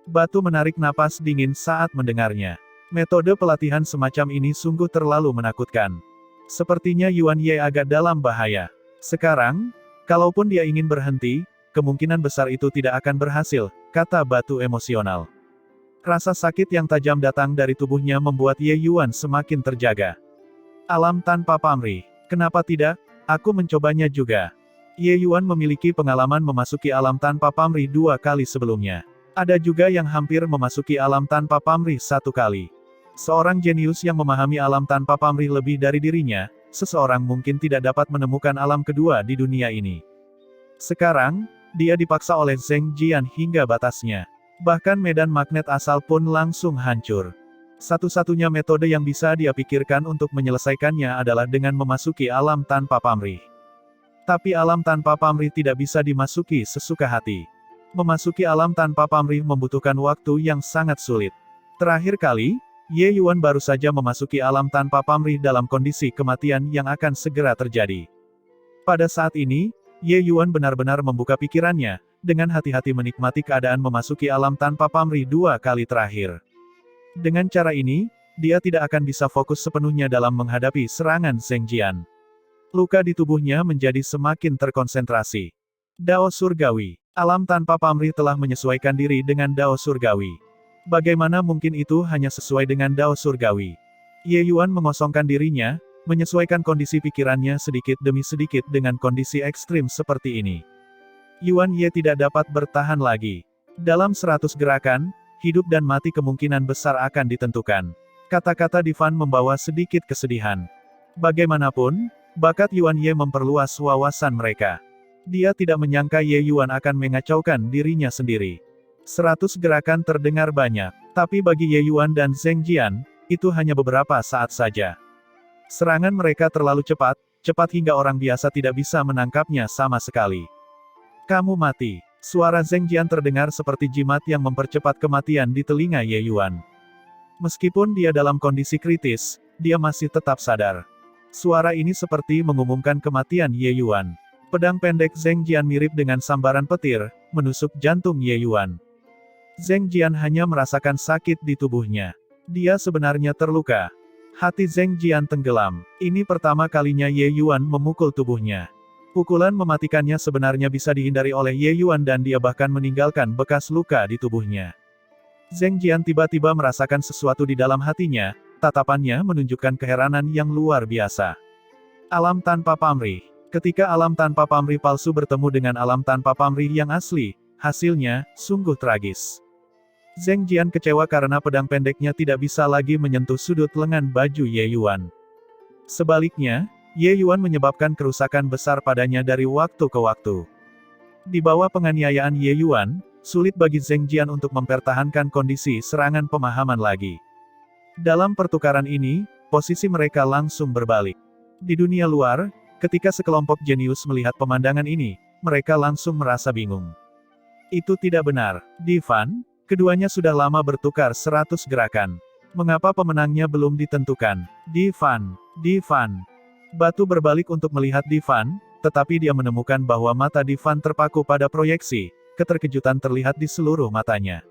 Batu menarik napas dingin saat mendengarnya. Metode pelatihan semacam ini sungguh terlalu menakutkan. Sepertinya Yuan Ye agak dalam bahaya. Sekarang, kalaupun dia ingin berhenti, kemungkinan besar itu tidak akan berhasil, kata Batu emosional. Rasa sakit yang tajam datang dari tubuhnya membuat Ye Yuan semakin terjaga. Alam tanpa pamrih. Kenapa tidak? Aku mencobanya juga. Ye Yuan memiliki pengalaman memasuki alam tanpa pamrih 2 kali sebelumnya. Ada juga yang hampir memasuki alam tanpa pamrih 1 kali. Seorang jenius yang memahami alam tanpa pamrih lebih dari dirinya, seseorang mungkin tidak dapat menemukan alam kedua di dunia ini. Sekarang, dia dipaksa oleh Zheng Jian hingga batasnya. Bahkan medan magnet asal pun langsung hancur. Satu-satunya metode yang bisa dia pikirkan untuk menyelesaikannya adalah dengan memasuki alam tanpa pamrih. Tapi alam tanpa pamrih tidak bisa dimasuki sesuka hati. Memasuki alam tanpa pamrih membutuhkan waktu yang sangat sulit. Terakhir kali, Ye Yuan baru saja memasuki alam tanpa pamrih dalam kondisi kematian yang akan segera terjadi. Pada saat ini, Ye Yuan benar-benar membuka pikirannya, dengan hati-hati menikmati keadaan memasuki alam tanpa pamrih 2 kali terakhir. Dengan cara ini, dia tidak akan bisa fokus sepenuhnya dalam menghadapi serangan Zheng Jian. Luka di tubuhnya menjadi semakin terkonsentrasi. Dao Surgawi. Alam tanpa pamrih telah menyesuaikan diri dengan Dao Surgawi. Bagaimana mungkin itu hanya sesuai dengan Dao Surgawi? Ye Yuan mengosongkan dirinya, menyesuaikan kondisi pikirannya sedikit demi sedikit dengan kondisi ekstrim seperti ini. Yuan Ye tidak dapat bertahan lagi. Dalam 100 gerakan, hidup dan mati kemungkinan besar akan ditentukan. Kata-kata Divan membawa sedikit kesedihan. Bagaimanapun, bakat Yuan Ye memperluas wawasan mereka. Dia tidak menyangka Ye Yuan akan mengacaukan dirinya sendiri. 100 gerakan terdengar banyak, tapi bagi Ye Yuan dan Zheng Jian, itu hanya beberapa saat saja. Serangan mereka terlalu cepat, cepat hingga orang biasa tidak bisa menangkapnya sama sekali. Kamu mati. Suara Zheng Jian terdengar seperti jimat yang mempercepat kematian di telinga Ye Yuan. Meskipun dia dalam kondisi kritis, dia masih tetap sadar. Suara ini seperti mengumumkan kematian Ye Yuan. Pedang pendek Zheng Jian mirip dengan sambaran petir, menusuk jantung Ye Yuan. Zheng Jian hanya merasakan sakit di tubuhnya. Dia sebenarnya terluka. Hati Zheng Jian tenggelam. Ini pertama kalinya Ye Yuan memukul tubuhnya. Pukulan mematikannya sebenarnya bisa dihindari oleh Ye Yuan dan dia bahkan meninggalkan bekas luka di tubuhnya. Zheng Jian tiba-tiba merasakan sesuatu di dalam hatinya, tatapannya menunjukkan keheranan yang luar biasa. Alam tanpa pamrih. Ketika alam tanpa pamrih palsu bertemu dengan alam tanpa pamrih yang asli, hasilnya sungguh tragis. Zheng Jian kecewa karena pedang pendeknya tidak bisa lagi menyentuh sudut lengan baju Ye Yuan. Sebaliknya, Ye Yuan menyebabkan kerusakan besar padanya dari waktu ke waktu. Di bawah penganiayaan Ye Yuan, sulit bagi Zheng Jian untuk mempertahankan kondisi serangan pemahaman lagi. Dalam pertukaran ini, posisi mereka langsung berbalik. Di dunia luar, ketika sekelompok jenius melihat pemandangan ini, mereka langsung merasa bingung. Itu tidak benar. Di Fan, keduanya sudah lama bertukar 100 gerakan. Mengapa pemenangnya belum ditentukan? Di Fan. Batu berbalik untuk melihat Di Fan, tetapi dia menemukan bahwa mata Di Fan terpaku pada proyeksi. Keterkejutan terlihat di seluruh matanya.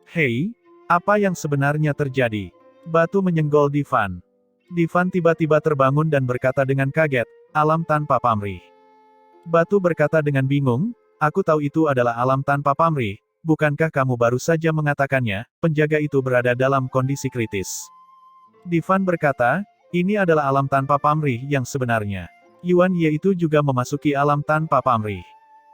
Hei, apa yang sebenarnya terjadi? Batu menyenggol Di Fan. Di Fan tiba-tiba terbangun dan berkata dengan kaget, alam tanpa pamrih. Batu berkata dengan bingung, aku tahu itu adalah alam tanpa pamrih, bukankah kamu baru saja mengatakannya, penjaga itu berada dalam kondisi kritis. Di Fan berkata, ini adalah alam tanpa pamrih yang sebenarnya. Yuan Ye itu juga memasuki alam tanpa pamrih.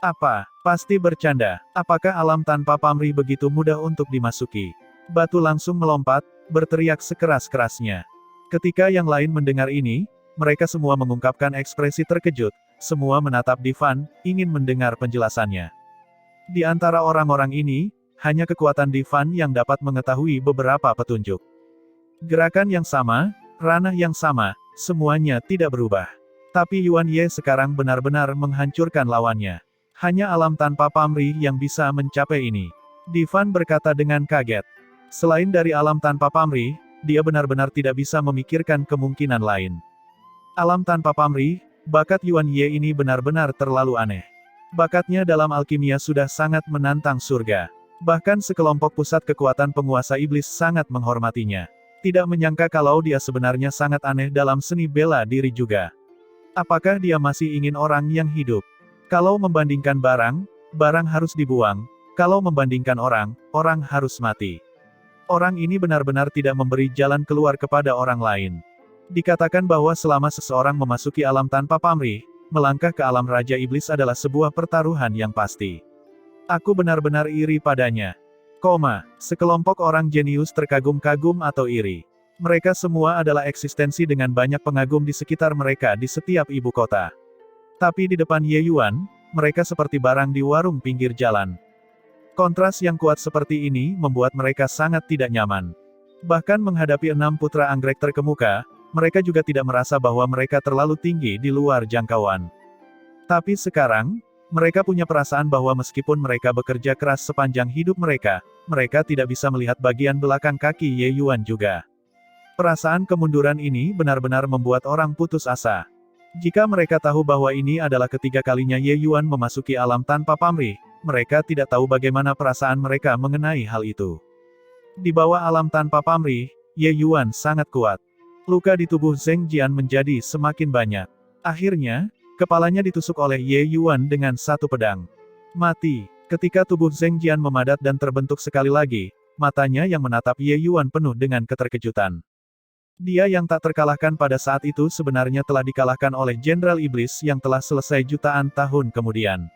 Apa? Pasti bercanda. Apakah alam tanpa pamrih begitu mudah untuk dimasuki? Batu langsung melompat, berteriak sekeras-kerasnya. Ketika yang lain mendengar ini, mereka semua mengungkapkan ekspresi terkejut, semua menatap Di Fan, ingin mendengar penjelasannya. Di antara orang-orang ini, hanya kekuatan Di Fan yang dapat mengetahui beberapa petunjuk. Gerakan yang sama, ranah yang sama, semuanya tidak berubah. Tapi Yuan Ye sekarang benar-benar menghancurkan lawannya. Hanya alam tanpa pamrih yang bisa mencapai ini. Di Fan berkata dengan kaget. Selain dari alam tanpa pamrih, dia benar-benar tidak bisa memikirkan kemungkinan lain. Alam tanpa pamrih, bakat Yuan Ye ini benar-benar terlalu aneh. Bakatnya dalam alkimia sudah sangat menantang surga. Bahkan sekelompok pusat kekuatan penguasa iblis sangat menghormatinya. Tidak menyangka kalau dia sebenarnya sangat aneh dalam seni bela diri juga. Apakah dia masih ingin orang yang hidup? Kalau membandingkan barang, barang harus dibuang. Kalau membandingkan orang, orang harus mati. Orang ini benar-benar tidak memberi jalan keluar kepada orang lain. Dikatakan bahwa selama seseorang memasuki alam tanpa pamrih, melangkah ke alam Raja Iblis adalah sebuah pertaruhan yang pasti. Aku benar-benar iri padanya. Sekelompok orang jenius terkagum-kagum atau iri. Mereka semua adalah eksistensi dengan banyak pengagum di sekitar mereka di setiap ibu kota. Tapi di depan Ye Yuan, mereka seperti barang di warung pinggir jalan. Kontras yang kuat seperti ini membuat mereka sangat tidak nyaman. Bahkan menghadapi 6 putra anggrek terkemuka, mereka juga tidak merasa bahwa mereka terlalu tinggi di luar jangkauan. Tapi sekarang, mereka punya perasaan bahwa meskipun mereka bekerja keras sepanjang hidup mereka tidak bisa melihat bagian belakang kaki Ye Yuan juga. Perasaan kemunduran ini benar-benar membuat orang putus asa. Jika mereka tahu bahwa ini adalah ketiga kalinya Ye Yuan memasuki alam tanpa pamrih, mereka tidak tahu bagaimana perasaan mereka mengenai hal itu. Di bawah alam tanpa pamrih, Ye Yuan sangat kuat. Luka di tubuh Zheng Jian menjadi semakin banyak. Akhirnya, kepalanya ditusuk oleh Ye Yuan dengan satu pedang. Mati. Ketika tubuh Zheng Jian memadat dan terbentuk sekali lagi, matanya yang menatap Ye Yuan penuh dengan keterkejutan. Dia yang tak terkalahkan pada saat itu sebenarnya telah dikalahkan oleh Jenderal Iblis yang telah selesai jutaan tahun kemudian.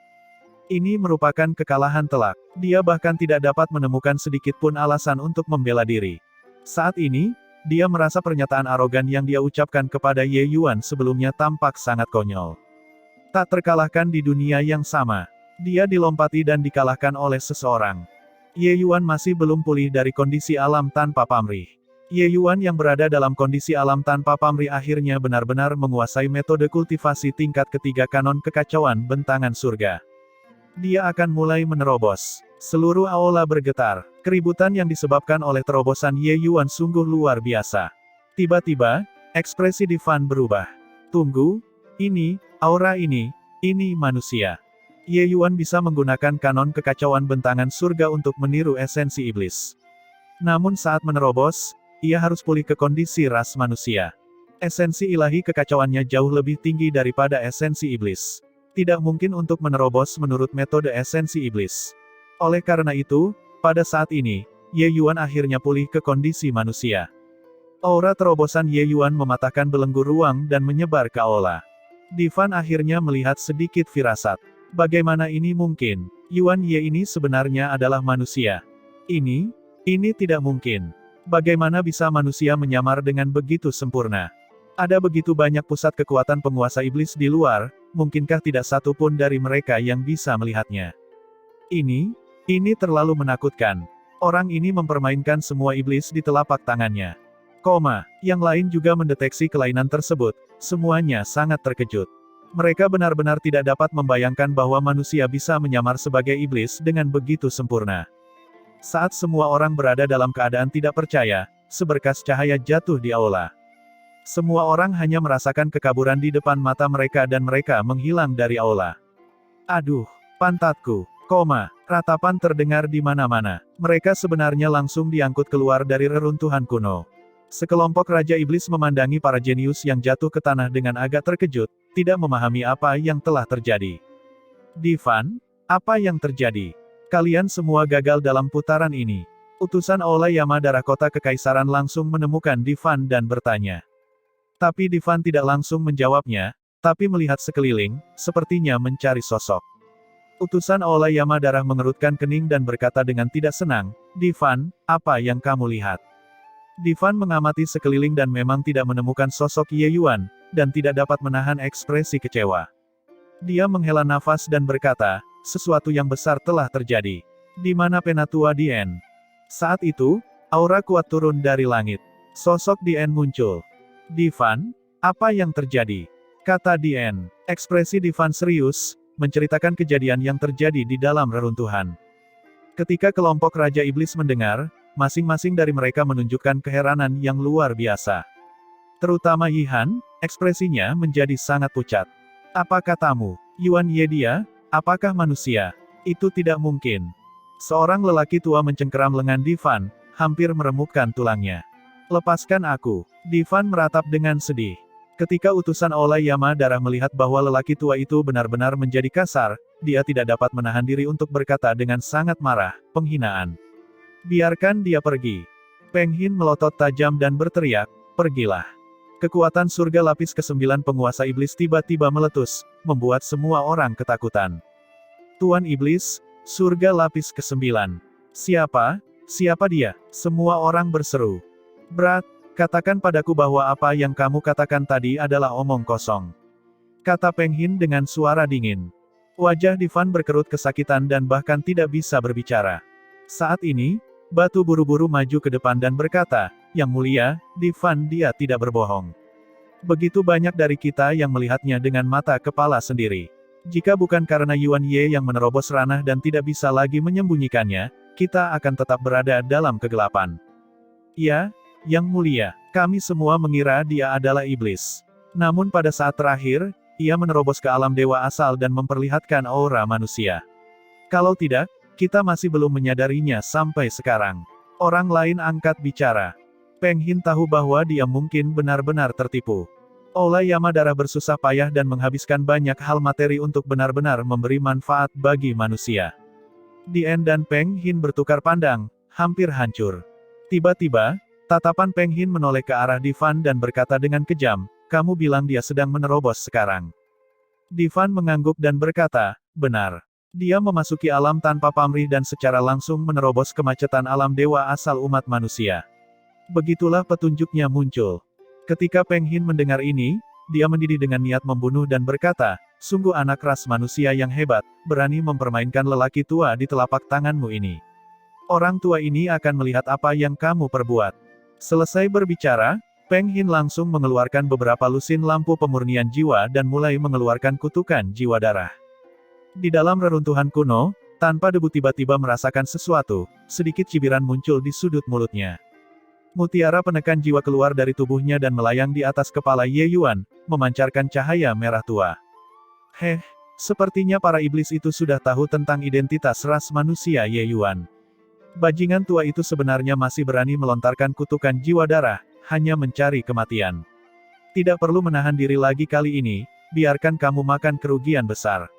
Ini merupakan kekalahan telak. Dia bahkan tidak dapat menemukan sedikit pun alasan untuk membela diri. Saat ini, dia merasa pernyataan arogan yang dia ucapkan kepada Ye Yuan sebelumnya tampak sangat konyol. Tak terkalahkan di dunia yang sama. Dia dilompati dan dikalahkan oleh seseorang. Ye Yuan masih belum pulih dari kondisi alam tanpa pamrih. Ye Yuan yang berada dalam kondisi alam tanpa pamrih akhirnya benar-benar menguasai metode kultivasi tingkat ketiga kanon kekacauan bentangan surga. Dia akan mulai menerobos. Seluruh aula bergetar. Keributan yang disebabkan oleh terobosan Ye Yuan sungguh luar biasa. Tiba-tiba, ekspresi Di Fan berubah. Tunggu, aura ini manusia. Ye Yuan bisa menggunakan kanon kekacauan bentangan surga untuk meniru esensi iblis. Namun saat menerobos, ia harus pulih ke kondisi ras manusia. Esensi ilahi kekacauannya jauh lebih tinggi daripada esensi iblis. Tidak mungkin untuk menerobos menurut metode esensi iblis. Oleh karena itu, pada saat ini, Ye Yuan akhirnya pulih ke kondisi manusia. Aura terobosan Ye Yuan mematahkan belenggu ruang dan menyebar ke aula. Di Fan akhirnya melihat sedikit firasat. Bagaimana ini mungkin? Yuan Ye ini sebenarnya adalah manusia. Ini tidak mungkin. Bagaimana bisa manusia menyamar dengan begitu sempurna? Ada begitu banyak pusat kekuatan penguasa iblis di luar, mungkinkah tidak satu pun dari mereka yang bisa melihatnya? Ini terlalu menakutkan. Orang ini mempermainkan semua iblis di telapak tangannya. Yang lain juga mendeteksi kelainan tersebut, semuanya sangat terkejut. Mereka benar-benar tidak dapat membayangkan bahwa manusia bisa menyamar sebagai iblis dengan begitu sempurna. Saat semua orang berada dalam keadaan tidak percaya, seberkas cahaya jatuh di aula. Semua orang hanya merasakan kekaburan di depan mata mereka dan mereka menghilang dari aula. Aduh, pantatku, ratapan terdengar di mana-mana. Mereka sebenarnya langsung diangkut keluar dari reruntuhan kuno. Sekelompok Raja Iblis memandangi para jenius yang jatuh ke tanah dengan agak terkejut, tidak memahami apa yang telah terjadi. Divan, apa yang terjadi? Kalian semua gagal dalam putaran ini. Utusan Aula Yamadara Kota Kekaisaran langsung menemukan Divan dan bertanya. Tapi Divan tidak langsung menjawabnya, tapi melihat sekeliling, sepertinya mencari sosok. Utusan Aula Yamadara mengerutkan kening dan berkata dengan tidak senang, Divan, apa yang kamu lihat? Divan mengamati sekeliling dan memang tidak menemukan sosok Ye Yuan, dan tidak dapat menahan ekspresi kecewa. Dia menghela nafas dan berkata, sesuatu yang besar telah terjadi. Di mana Penatua Dien? Saat itu, aura kuat turun dari langit. Sosok Dien muncul. Divan, apa yang terjadi? Kata Dien. Ekspresi Divan serius, menceritakan kejadian yang terjadi di dalam reruntuhan. Ketika kelompok Raja Iblis mendengar, masing-masing dari mereka menunjukkan keheranan yang luar biasa. Terutama Yihan, ekspresinya menjadi sangat pucat. Apa katamu, Yuan Ye dia? Apakah manusia? Itu tidak mungkin. Seorang lelaki tua mencengkeram lengan Divan, hampir meremukkan tulangnya. Lepaskan aku. Divan meratap dengan sedih. Ketika utusan Aula Yamadara melihat bahwa lelaki tua itu benar-benar menjadi kasar, dia tidak dapat menahan diri untuk berkata dengan sangat marah, penghinaan. Biarkan dia pergi. Peng Hin melotot tajam dan berteriak, pergilah. Kekuatan surga lapis ke-9 penguasa iblis tiba-tiba meletus, membuat semua orang ketakutan. Tuan Iblis, surga lapis ke-9. Siapa? Siapa dia? Semua orang berseru. Brat, katakan padaku bahwa apa yang kamu katakan tadi adalah omong kosong. Kata Peng Hin dengan suara dingin. Wajah Divan berkerut kesakitan dan bahkan tidak bisa berbicara. Saat ini, Batu buru-buru maju ke depan dan berkata, Yang mulia, Divan dia tidak berbohong. Begitu banyak dari kita yang melihatnya dengan mata kepala sendiri. Jika bukan karena Yuan Ye yang menerobos ranah dan tidak bisa lagi menyembunyikannya, kita akan tetap berada dalam kegelapan. Ya, Yang mulia, kami semua mengira dia adalah iblis. Namun pada saat terakhir, ia menerobos ke alam dewa asal dan memperlihatkan aura manusia. Kalau tidak, kita masih belum menyadarinya sampai sekarang. Orang lain angkat bicara. Peng Hin tahu bahwa dia mungkin benar-benar tertipu. Aula Yamadara bersusah payah dan menghabiskan banyak hal materi untuk benar-benar memberi manfaat bagi manusia. Dien dan Peng Hin bertukar pandang, hampir hancur. Tiba-tiba, tatapan Peng Hin menoleh ke arah Divan dan berkata dengan kejam, kamu bilang dia sedang menerobos sekarang. Divan mengangguk dan berkata, benar. Dia memasuki alam tanpa pamrih dan secara langsung menerobos kemacetan alam dewa asal umat manusia. Begitulah petunjuknya muncul. Ketika Peng Hin mendengar ini, dia mendidih dengan niat membunuh dan berkata, sungguh anak ras manusia yang hebat, berani mempermainkan lelaki tua di telapak tanganmu ini. Orang tua ini akan melihat apa yang kamu perbuat. Selesai berbicara, Peng Hin langsung mengeluarkan beberapa lusin lampu pemurnian jiwa dan mulai mengeluarkan kutukan jiwa darah. Di dalam reruntuhan kuno, tanpa debu tiba-tiba merasakan sesuatu, sedikit cibiran muncul di sudut mulutnya. Mutiara penekan jiwa keluar dari tubuhnya dan melayang di atas kepala Ye Yuan, memancarkan cahaya merah tua. Sepertinya para iblis itu sudah tahu tentang identitas ras manusia Ye Yuan. Bajingan tua itu sebenarnya masih berani melontarkan kutukan jiwa darah, hanya mencari kematian. Tidak perlu menahan diri lagi kali ini, biarkan kamu makan kerugian besar.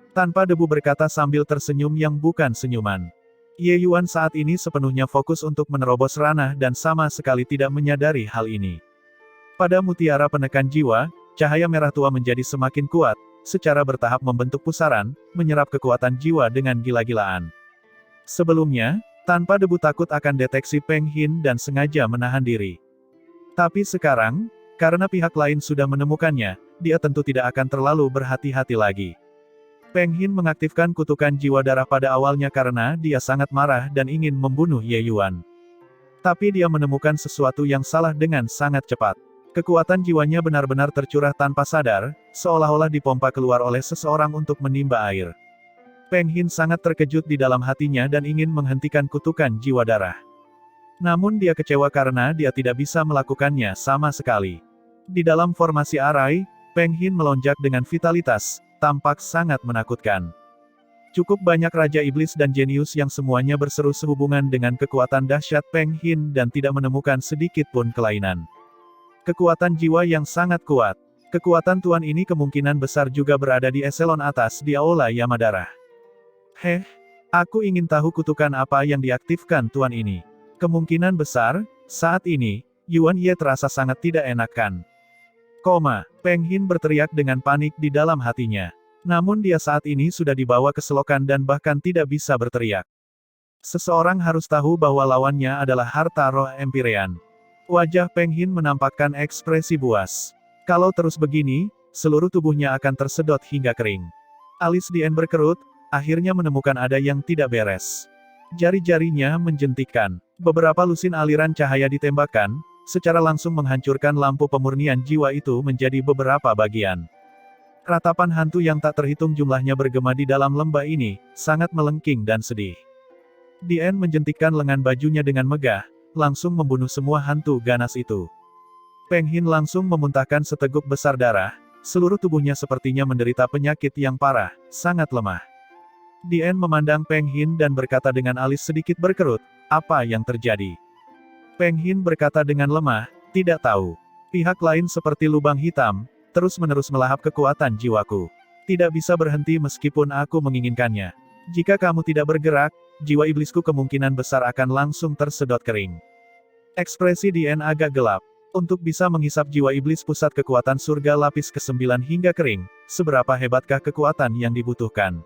Tanpa debu berkata sambil tersenyum yang bukan senyuman. Ye Yuan saat ini sepenuhnya fokus untuk menerobos ranah dan sama sekali tidak menyadari hal ini. Pada mutiara penekan jiwa, cahaya merah tua menjadi semakin kuat, secara bertahap membentuk pusaran, menyerap kekuatan jiwa dengan gila-gilaan. Sebelumnya, tanpa debu takut akan deteksi Peng Hin dan sengaja menahan diri. Tapi sekarang, Karena pihak lain sudah menemukannya, dia tentu tidak akan terlalu berhati-hati lagi. Peng Hin mengaktifkan kutukan jiwa darah pada awalnya karena dia sangat marah dan ingin membunuh Ye Yuan. Tapi dia menemukan sesuatu yang salah dengan sangat cepat. Kekuatan jiwanya benar-benar tercurah tanpa sadar, seolah-olah dipompa keluar oleh seseorang untuk menimba air. Peng Hin sangat terkejut di dalam hatinya dan ingin menghentikan kutukan jiwa darah. Namun dia kecewa karena dia tidak bisa melakukannya sama sekali. Di dalam formasi arai, Peng Hin melonjak dengan vitalitas, tampak sangat menakutkan. Cukup banyak Raja Iblis dan jenius yang semuanya berseru sehubungan dengan kekuatan dahsyat Peng Hin dan tidak menemukan sedikit pun kelainan. Kekuatan jiwa yang sangat kuat. Kekuatan tuan ini kemungkinan besar juga berada di eselon atas di Aula Yamadara. Aku ingin tahu kutukan apa yang diaktifkan tuan ini. Kemungkinan besar, saat ini, Yuan Ye terasa sangat tidak enakan. Peng Hin berteriak dengan panik di dalam hatinya. Namun dia saat ini sudah dibawa ke selokan dan bahkan tidak bisa berteriak. Seseorang harus tahu bahwa lawannya adalah harta roh Empyrean. Wajah Peng Hin menampakkan ekspresi buas. Kalau terus begini, seluruh tubuhnya akan tersedot hingga kering. Alis Dien berkerut, akhirnya menemukan ada yang tidak beres. Jari-jarinya menjentikkan. Beberapa lusin aliran cahaya ditembakkan, secara langsung menghancurkan lampu pemurnian jiwa itu menjadi beberapa bagian. Ratapan hantu yang tak terhitung jumlahnya bergema di dalam lembah ini, sangat melengking dan sedih. Dien menjentikkan lengan bajunya dengan megah, langsung membunuh semua hantu ganas itu. Peng Hin langsung memuntahkan seteguk besar darah, seluruh tubuhnya sepertinya menderita penyakit yang parah, sangat lemah. Dien memandang Peng Hin dan berkata dengan alis sedikit berkerut, apa yang terjadi? Peng Hin berkata dengan lemah, tidak tahu. Pihak lain seperti lubang hitam, terus-menerus melahap kekuatan jiwaku. Tidak bisa berhenti meskipun aku menginginkannya. Jika kamu tidak bergerak, jiwa iblisku kemungkinan besar akan langsung tersedot kering. Ekspresi Dien agak gelap. Untuk bisa menghisap jiwa iblis pusat kekuatan surga lapis ke-9 hingga kering, seberapa hebatkah kekuatan yang dibutuhkan?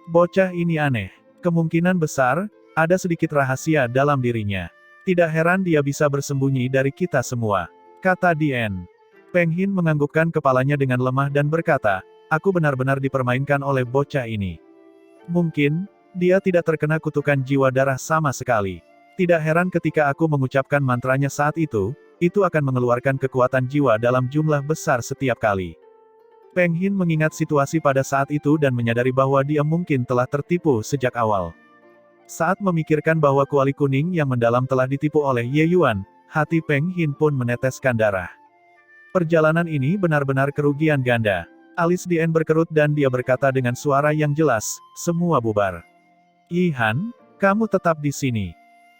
Bocah ini aneh. Kemungkinan besar, ada sedikit rahasia dalam dirinya. Tidak heran dia bisa bersembunyi dari kita semua, kata Dien. Peng Hin menganggukkan kepalanya dengan lemah dan berkata, aku benar-benar dipermainkan oleh bocah ini. Mungkin, dia tidak terkena kutukan jiwa darah sama sekali. Tidak heran ketika aku mengucapkan mantranya saat itu akan mengeluarkan kekuatan jiwa dalam jumlah besar setiap kali. Peng Hin mengingat situasi pada saat itu dan menyadari bahwa dia mungkin telah tertipu sejak awal. Saat memikirkan bahwa kuali kuning yang mendalam telah ditipu oleh Ye Yuan, hati Peng Hin pun meneteskan darah. Perjalanan ini benar-benar kerugian ganda. Alis Dien berkerut dan dia berkata dengan suara yang jelas, semua bubar. Yihan, kamu tetap di sini.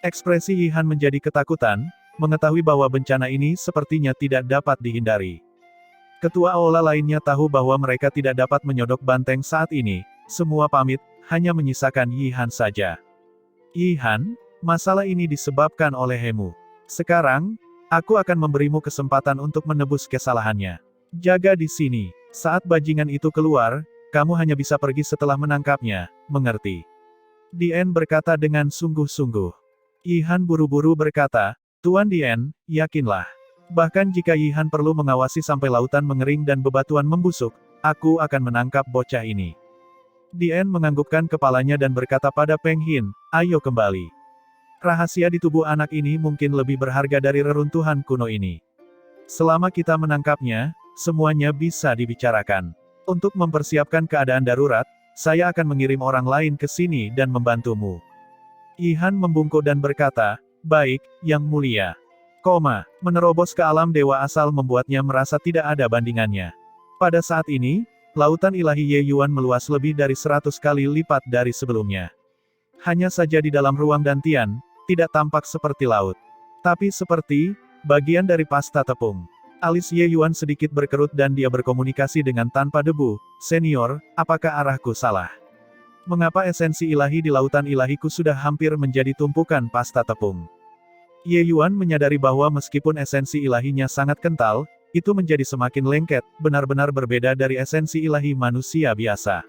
Ekspresi Yihan menjadi ketakutan, mengetahui bahwa bencana ini sepertinya tidak dapat dihindari. Ketua Aula lainnya tahu bahwa mereka tidak dapat menyodok banteng saat ini, semua pamit, hanya menyisakan Yihan saja. Yihan, masalah ini disebabkan oleh Hemu. Sekarang, aku akan memberimu kesempatan untuk menebus kesalahannya. Jaga di sini. Saat bajingan itu keluar, kamu hanya bisa pergi setelah menangkapnya, mengerti? Dien berkata dengan sungguh-sungguh. Yihan buru-buru berkata, Tuan Dien, yakinlah. Bahkan jika Yihan perlu mengawasi sampai lautan mengering dan bebatuan membusuk, aku akan menangkap bocah ini. Dien menganggukkan kepalanya dan berkata pada Peng Hin, ayo kembali. Rahasia di tubuh anak ini mungkin lebih berharga dari reruntuhan kuno ini. Selama kita menangkapnya, semuanya bisa dibicarakan. Untuk mempersiapkan keadaan darurat, saya akan mengirim orang lain ke sini dan membantumu. Yihan membungkuk dan berkata, baik, Yang Mulia. Menerobos ke alam dewa asal membuatnya merasa tidak ada bandingannya. Pada saat ini, lautan ilahi Ye Yuan meluas lebih dari 100 kali lipat dari sebelumnya. Hanya saja di dalam ruang dantian, tidak tampak seperti laut. Tapi seperti, bagian dari pasta tepung. Alis Ye Yuan sedikit berkerut dan dia berkomunikasi dengan tanpa debu, senior, apakah arahku salah? Mengapa esensi ilahi di lautan ilahiku sudah hampir menjadi tumpukan pasta tepung? Ye Yuan menyadari bahwa meskipun esensi ilahinya sangat kental, itu menjadi semakin lengket, benar-benar berbeda dari esensi ilahi manusia biasa.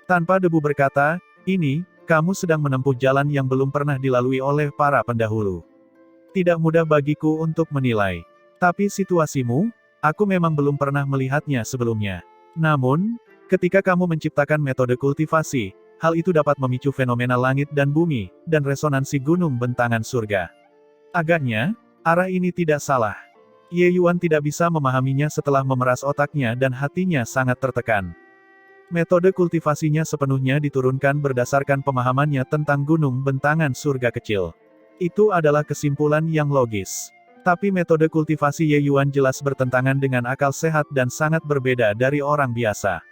Tanpa debu berkata, ini, kamu sedang menempuh jalan yang belum pernah dilalui oleh para pendahulu. Tidak mudah bagiku untuk menilai. Tapi situasimu, aku memang belum pernah melihatnya sebelumnya. Namun, ketika kamu menciptakan metode kultivasi, hal itu dapat memicu fenomena langit dan bumi, dan resonansi gunung bentangan surga. Agaknya, arah ini tidak salah. Ye Yuan tidak bisa memahaminya setelah memeras otaknya dan hatinya sangat tertekan. Metode kultivasinya sepenuhnya diturunkan berdasarkan pemahamannya tentang gunung bentangan surga kecil. Itu adalah kesimpulan yang logis. Tapi metode kultivasi Ye Yuan jelas bertentangan dengan akal sehat dan sangat berbeda dari orang biasa.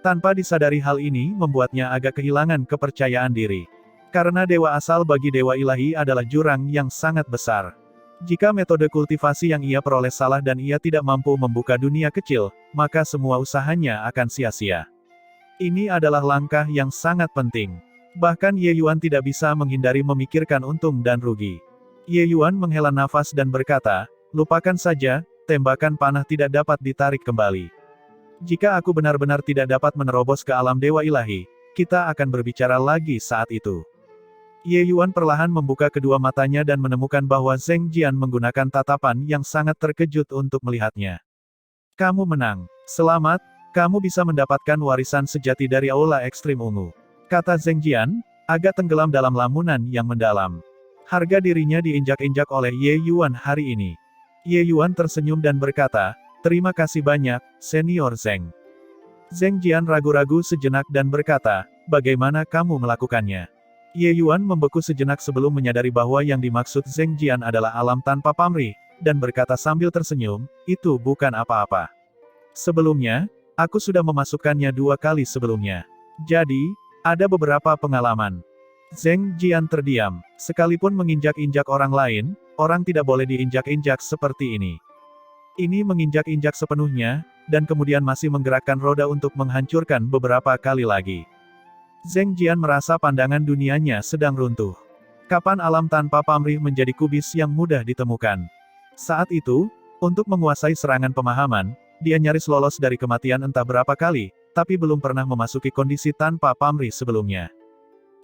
Tanpa disadari hal ini membuatnya agak kehilangan kepercayaan diri. Karena dewa asal bagi dewa ilahi adalah jurang yang sangat besar. Jika metode kultivasi yang ia peroleh salah dan ia tidak mampu membuka dunia kecil, maka semua usahanya akan sia-sia. Ini adalah langkah yang sangat penting. Bahkan Ye Yuan tidak bisa menghindari memikirkan untung dan rugi. Ye Yuan menghela nafas dan berkata, lupakan saja, tembakan panah tidak dapat ditarik kembali. Jika aku benar-benar tidak dapat menerobos ke alam dewa ilahi, kita akan berbicara lagi saat itu. Ye Yuan perlahan membuka kedua matanya dan menemukan bahwa Zheng Jian menggunakan tatapan yang sangat terkejut untuk melihatnya. Kamu menang. Selamat, kamu bisa mendapatkan warisan sejati dari Aula Ekstrim Ungu. Kata Zheng Jian, agak tenggelam dalam lamunan yang mendalam. Harga dirinya diinjak-injak oleh Ye Yuan hari ini. Ye Yuan tersenyum dan berkata, terima kasih banyak, Senior Zheng. Zheng Jian ragu-ragu sejenak dan berkata, bagaimana kamu melakukannya? Ye Yuan membeku sejenak sebelum menyadari bahwa yang dimaksud Zheng Jian adalah alam tanpa pamrih, dan berkata sambil tersenyum, itu bukan apa-apa. Sebelumnya, aku sudah memasukkannya 2 kali sebelumnya. Jadi, ada beberapa pengalaman. Zheng Jian terdiam. Sekalipun menginjak-injak orang lain, orang tidak boleh diinjak-injak seperti ini. Ini menginjak-injak sepenuhnya, dan kemudian masih menggerakkan roda untuk menghancurkan beberapa kali lagi. Zheng Jian merasa pandangan dunianya sedang runtuh. Kapan alam tanpa pamrih menjadi kubis yang mudah ditemukan? Saat itu, untuk menguasai serangan pemahaman, dia nyaris lolos dari kematian entah berapa kali, tapi belum pernah memasuki kondisi tanpa pamrih sebelumnya.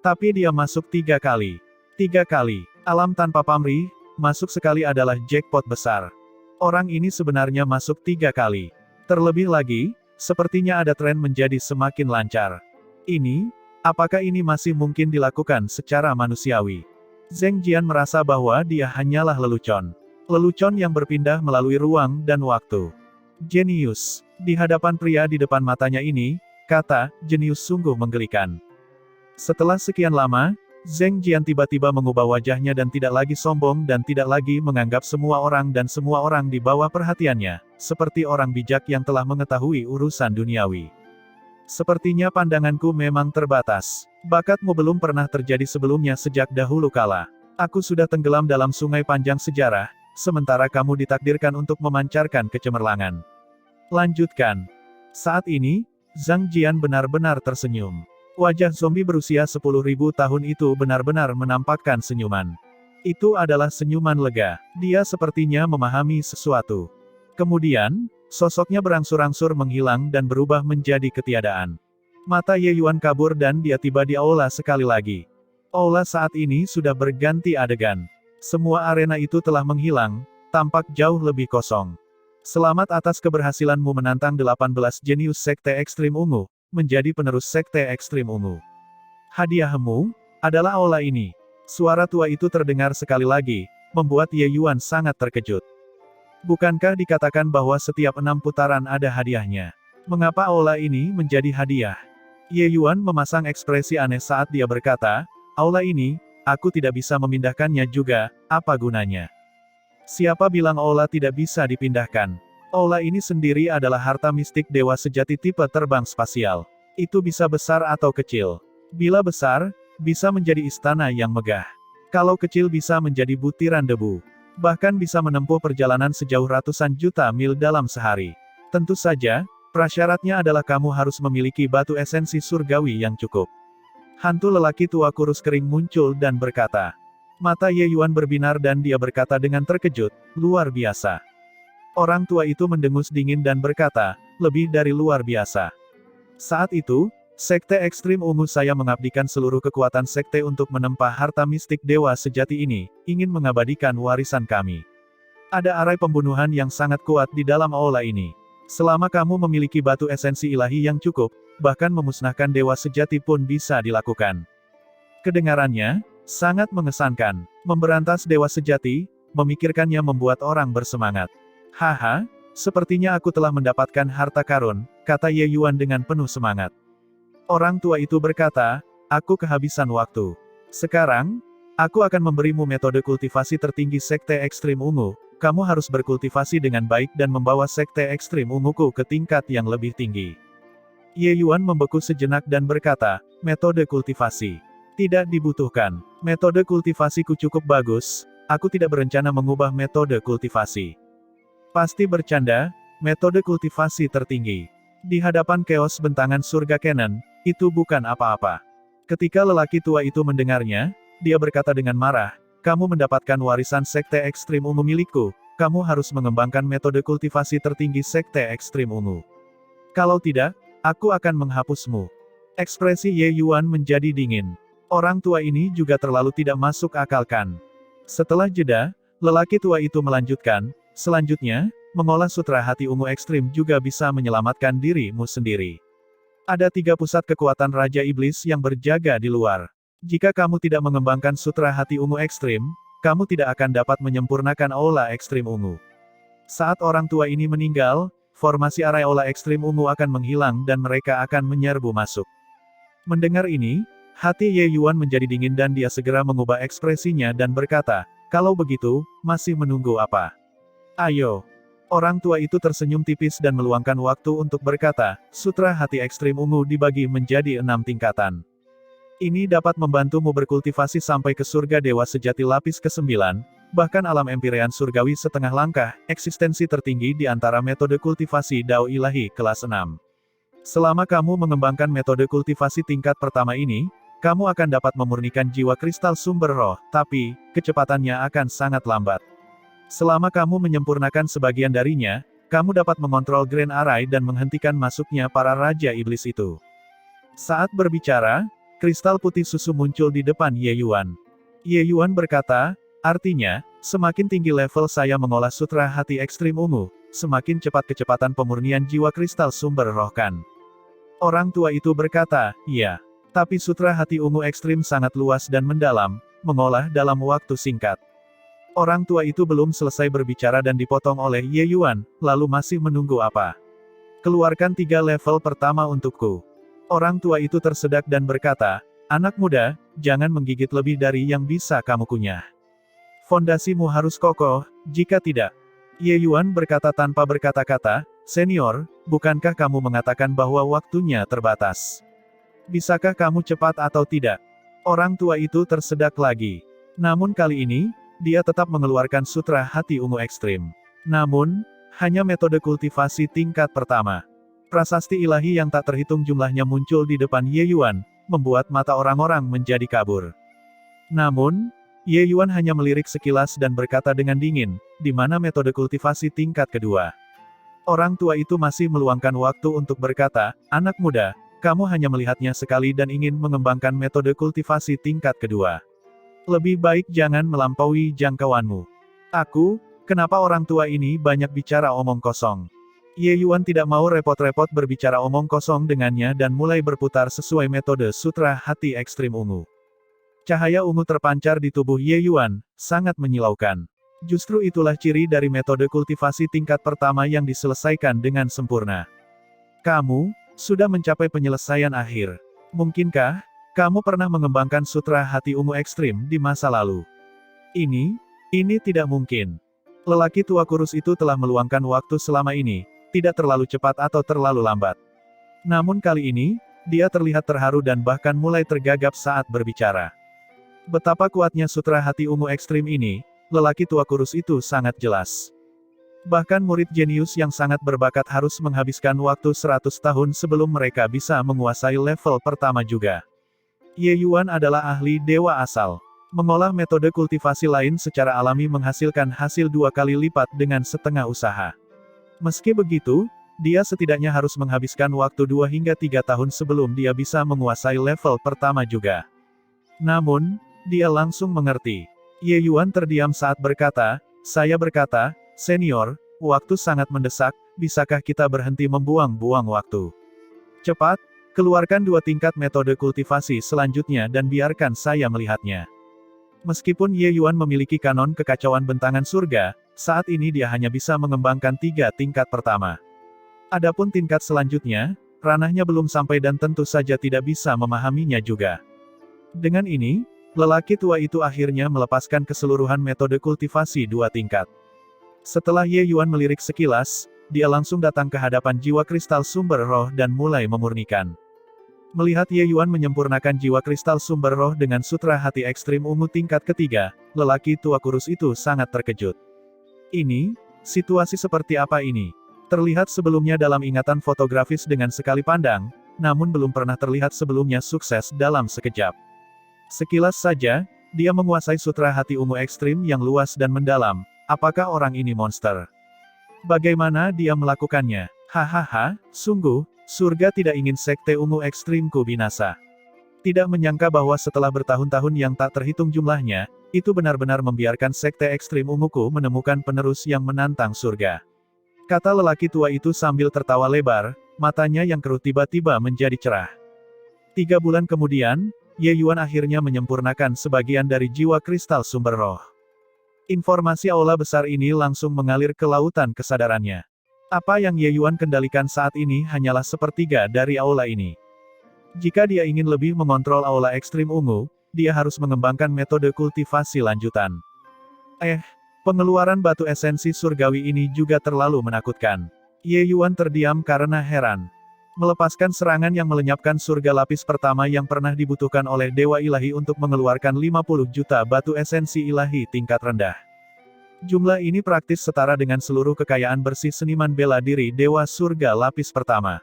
Tapi dia masuk 3 kali. 3 kali. Alam tanpa pamrih, masuk sekali adalah jackpot besar. Orang ini sebenarnya masuk 3 kali. Terlebih lagi, sepertinya ada tren menjadi semakin lancar. Apakah ini masih mungkin dilakukan secara manusiawi? Zheng Jian merasa bahwa dia hanyalah lelucon. Lelucon yang berpindah melalui ruang dan waktu. Jenius. Di hadapan pria di depan matanya ini, kata, jenius sungguh menggelikan. Setelah sekian lama, Zheng Jian tiba-tiba mengubah wajahnya dan tidak lagi sombong dan tidak lagi menganggap semua orang dan semua orang di bawah perhatiannya, seperti orang bijak yang telah mengetahui urusan duniawi. Sepertinya pandanganku memang terbatas. Bakatmu belum pernah terjadi sebelumnya sejak dahulu kala. Aku sudah tenggelam dalam sungai panjang sejarah, sementara kamu ditakdirkan untuk memancarkan kecemerlangan. Lanjutkan. Saat ini, Zhang Jian benar-benar tersenyum. Wajah zombie berusia 10.000 tahun itu benar-benar menampakkan senyuman. Itu adalah senyuman lega. Dia sepertinya memahami sesuatu. Kemudian, sosoknya berangsur-angsur menghilang dan berubah menjadi ketiadaan. Mata Ye Yuan kabur dan dia tiba di aula sekali lagi. Aula saat ini sudah berganti adegan. Semua arena itu telah menghilang, tampak jauh lebih kosong. Selamat atas keberhasilanmu menantang 18 jenius Sekte Ekstrim Ungu, menjadi penerus Sekte Ekstrim Ungu. Hadiahmu adalah aula ini. Suara tua itu terdengar sekali lagi, membuat Ye Yuan sangat terkejut. Bukankah dikatakan bahwa setiap 6 putaran ada hadiahnya? Mengapa aula ini menjadi hadiah? Ye Yuan memasang ekspresi aneh saat dia berkata, aula ini, aku tidak bisa memindahkannya juga, apa gunanya? Siapa bilang aula tidak bisa dipindahkan? Aula ini sendiri adalah harta mistik dewa sejati tipe terbang spasial. Itu bisa besar atau kecil. Bila besar, bisa menjadi istana yang megah. Kalau kecil bisa menjadi butiran debu. Bahkan bisa menempuh perjalanan sejauh ratusan juta mil dalam sehari. Tentu saja, prasyaratnya adalah kamu harus memiliki batu esensi surgawi yang cukup. Hantu lelaki tua kurus kering muncul dan berkata. Mata Ye Yuan berbinar dan dia berkata dengan terkejut, luar biasa. Orang tua itu mendengus dingin dan berkata, lebih dari luar biasa. Saat itu, Sekte Ekstrim Ungu saya mengabdikan seluruh kekuatan sekte untuk menempa harta mistik dewa sejati ini, ingin mengabadikan warisan kami. Ada arai pembunuhan yang sangat kuat di dalam aula ini. Selama kamu memiliki batu esensi ilahi yang cukup, bahkan memusnahkan dewa sejati pun bisa dilakukan. Kedengarannya sangat mengesankan. Memberantas dewa sejati, memikirkannya membuat orang bersemangat. Haha, sepertinya aku telah mendapatkan harta karun, kata Ye Yuan dengan penuh semangat. Orang tua itu berkata, aku kehabisan waktu. Sekarang, aku akan memberimu metode kultivasi tertinggi Sekte Ekstrim Ungu. Kamu harus berkultivasi dengan baik dan membawa Sekte Ekstrim Unguku ke tingkat yang lebih tinggi. Ye Yuan membeku sejenak dan berkata, metode kultivasi. Tidak dibutuhkan. Metode kultivasiku cukup bagus, aku tidak berencana mengubah metode kultivasi. Pasti bercanda, metode kultivasi tertinggi. Di hadapan Chaos Bentangan Surga Canon, itu bukan apa-apa. Ketika lelaki tua itu mendengarnya, dia berkata dengan marah, kamu mendapatkan warisan Sekte Ekstrim Ungu milikku, kamu harus mengembangkan metode kultivasi tertinggi Sekte Ekstrim Ungu. Kalau tidak, aku akan menghapusmu. Ekspresi Ye Yuan menjadi dingin. Orang tua ini juga terlalu tidak masuk akal kan. Setelah jeda, lelaki tua itu melanjutkan, selanjutnya, mengolah sutra hati ungu ekstrim juga bisa menyelamatkan dirimu sendiri. Ada 3 pusat kekuatan Raja Iblis yang berjaga di luar. Jika kamu tidak mengembangkan sutra hati ungu ekstrim, kamu tidak akan dapat menyempurnakan aula ekstrim ungu. Saat orang tua ini meninggal, formasi arai aula ekstrim ungu akan menghilang dan mereka akan menyerbu masuk. Mendengar ini, hati Ye Yuan menjadi dingin dan dia segera mengubah ekspresinya dan berkata, kalau begitu, masih menunggu apa? Ayo. Orang tua itu tersenyum tipis dan meluangkan waktu untuk berkata, sutra hati ekstrim ungu dibagi menjadi 6 tingkatan. Ini dapat membantumu berkultivasi sampai ke surga dewa sejati lapis ke-9, bahkan alam empirean surgawi setengah langkah, eksistensi tertinggi di antara metode kultivasi Dao Ilahi kelas 6. Selama kamu mengembangkan metode kultivasi tingkat pertama ini, kamu akan dapat memurnikan jiwa kristal sumber roh, tapi, kecepatannya akan sangat lambat. Selama kamu menyempurnakan sebagian darinya, kamu dapat mengontrol Grand Array dan menghentikan masuknya para Raja Iblis itu. Saat berbicara, kristal putih susu muncul di depan Ye Yuan. Ye Yuan berkata, artinya, semakin tinggi level saya mengolah sutra hati ekstrim ungu, semakin cepat kecepatan pemurnian jiwa kristal sumber roh kan. Orang tua itu berkata, iya. Tapi sutra hati ungu ekstrim sangat luas dan mendalam, mengolah dalam waktu singkat. Orang tua itu belum selesai berbicara dan dipotong oleh Ye Yuan, lalu masih menunggu apa? Keluarkan 3 level pertama untukku. Orang tua itu tersedak dan berkata, anak muda, jangan menggigit lebih dari yang bisa kamu kunyah. Fondasimu harus kokoh, jika tidak. Ye Yuan berkata tanpa berkata-kata, senior, bukankah kamu mengatakan bahwa waktunya terbatas? Bisakah kamu cepat atau tidak? Orang tua itu tersedak lagi. Namun kali ini, dia tetap mengeluarkan sutra hati ungu ekstrim. Namun, hanya metode kultivasi tingkat pertama. Prasasti ilahi yang tak terhitung jumlahnya muncul di depan Ye Yuan, membuat mata orang-orang menjadi kabur. Namun, Ye Yuan hanya melirik sekilas dan berkata dengan dingin, di mana metode kultivasi tingkat kedua. Orang tua itu masih meluangkan waktu untuk berkata, anak muda, kamu hanya melihatnya sekali dan ingin mengembangkan metode kultivasi tingkat kedua. Lebih baik jangan melampaui jangkauanmu. Kenapa orang tua ini banyak bicara omong kosong? Ye Yuan tidak mau repot-repot berbicara omong kosong dengannya dan mulai berputar sesuai metode sutra hati ekstrim ungu. Cahaya ungu terpancar di tubuh Ye Yuan, sangat menyilaukan. Justru itulah ciri dari metode kultivasi tingkat pertama yang diselesaikan dengan sempurna. Kamu sudah mencapai penyelesaian akhir. Mungkinkah kamu pernah mengembangkan sutra hati ungu ekstrim di masa lalu? Ini tidak mungkin. Lelaki tua kurus itu telah meluangkan waktu selama ini, tidak terlalu cepat atau terlalu lambat. Namun kali ini, dia terlihat terharu dan bahkan mulai tergagap saat berbicara. Betapa kuatnya sutra hati ungu ekstrim ini, lelaki tua kurus itu sangat jelas. Bahkan murid jenius yang sangat berbakat harus menghabiskan waktu 100 tahun sebelum mereka bisa menguasai level pertama juga. Ye Yuan adalah ahli dewa asal. Mengolah metode kultivasi lain secara alami menghasilkan hasil 2 kali lipat dengan setengah usaha. Meski begitu, dia setidaknya harus menghabiskan waktu 2 hingga 3 tahun sebelum dia bisa menguasai level pertama juga. Namun, dia langsung mengerti. Ye Yuan terdiam saat berkata, saya berkata, Senior, waktu sangat mendesak, bisakah kita berhenti membuang-buang waktu? Cepat, keluarkan 2 tingkat metode kultivasi selanjutnya dan biarkan saya melihatnya. Meskipun Ye Yuan memiliki kanon kekacauan bentangan surga, saat ini dia hanya bisa mengembangkan 3 tingkat pertama. Adapun tingkat selanjutnya, ranahnya belum sampai dan tentu saja tidak bisa memahaminya juga. Dengan ini, lelaki tua itu akhirnya melepaskan keseluruhan metode kultivasi 2 tingkat. Setelah Ye Yuan melirik sekilas, dia langsung datang ke hadapan jiwa kristal sumber roh dan mulai memurnikan. Melihat Ye Yuan menyempurnakan jiwa kristal sumber roh dengan sutra hati ekstrim ungu tingkat ketiga, lelaki tua kurus itu sangat terkejut. Ini, situasi seperti apa ini? Terlihat sebelumnya dalam ingatan fotografis dengan sekali pandang, namun belum pernah terlihat sebelumnya sukses dalam sekejap. Sekilas saja, dia menguasai sutra hati ungu ekstrim yang luas dan mendalam. Apakah orang ini monster? Bagaimana dia melakukannya? Hahaha, sungguh, surga tidak ingin sekte ungu ekstrimku binasa. Tidak menyangka bahwa setelah bertahun-tahun yang tak terhitung jumlahnya, itu benar-benar membiarkan sekte ekstrim unguku menemukan penerus yang menantang surga. Kata lelaki tua itu sambil tertawa lebar, matanya yang keruh tiba-tiba menjadi cerah. 3 bulan kemudian, Ye Yuan akhirnya menyempurnakan sebagian dari jiwa kristal sumber roh. Informasi aula besar ini langsung mengalir ke lautan kesadarannya. Apa yang Ye Yuan kendalikan saat ini hanyalah sepertiga dari aula ini. Jika dia ingin lebih mengontrol aula ekstrim ungu, dia harus mengembangkan metode kultivasi lanjutan. Pengeluaran batu esensi surgawi ini juga terlalu menakutkan. Ye Yuan terdiam karena heran. Melepaskan serangan yang melenyapkan surga lapis pertama yang pernah dibutuhkan oleh Dewa Ilahi untuk mengeluarkan 50 juta batu esensi ilahi tingkat rendah. Jumlah ini praktis setara dengan seluruh kekayaan bersih seniman bela diri Dewa Surga lapis pertama.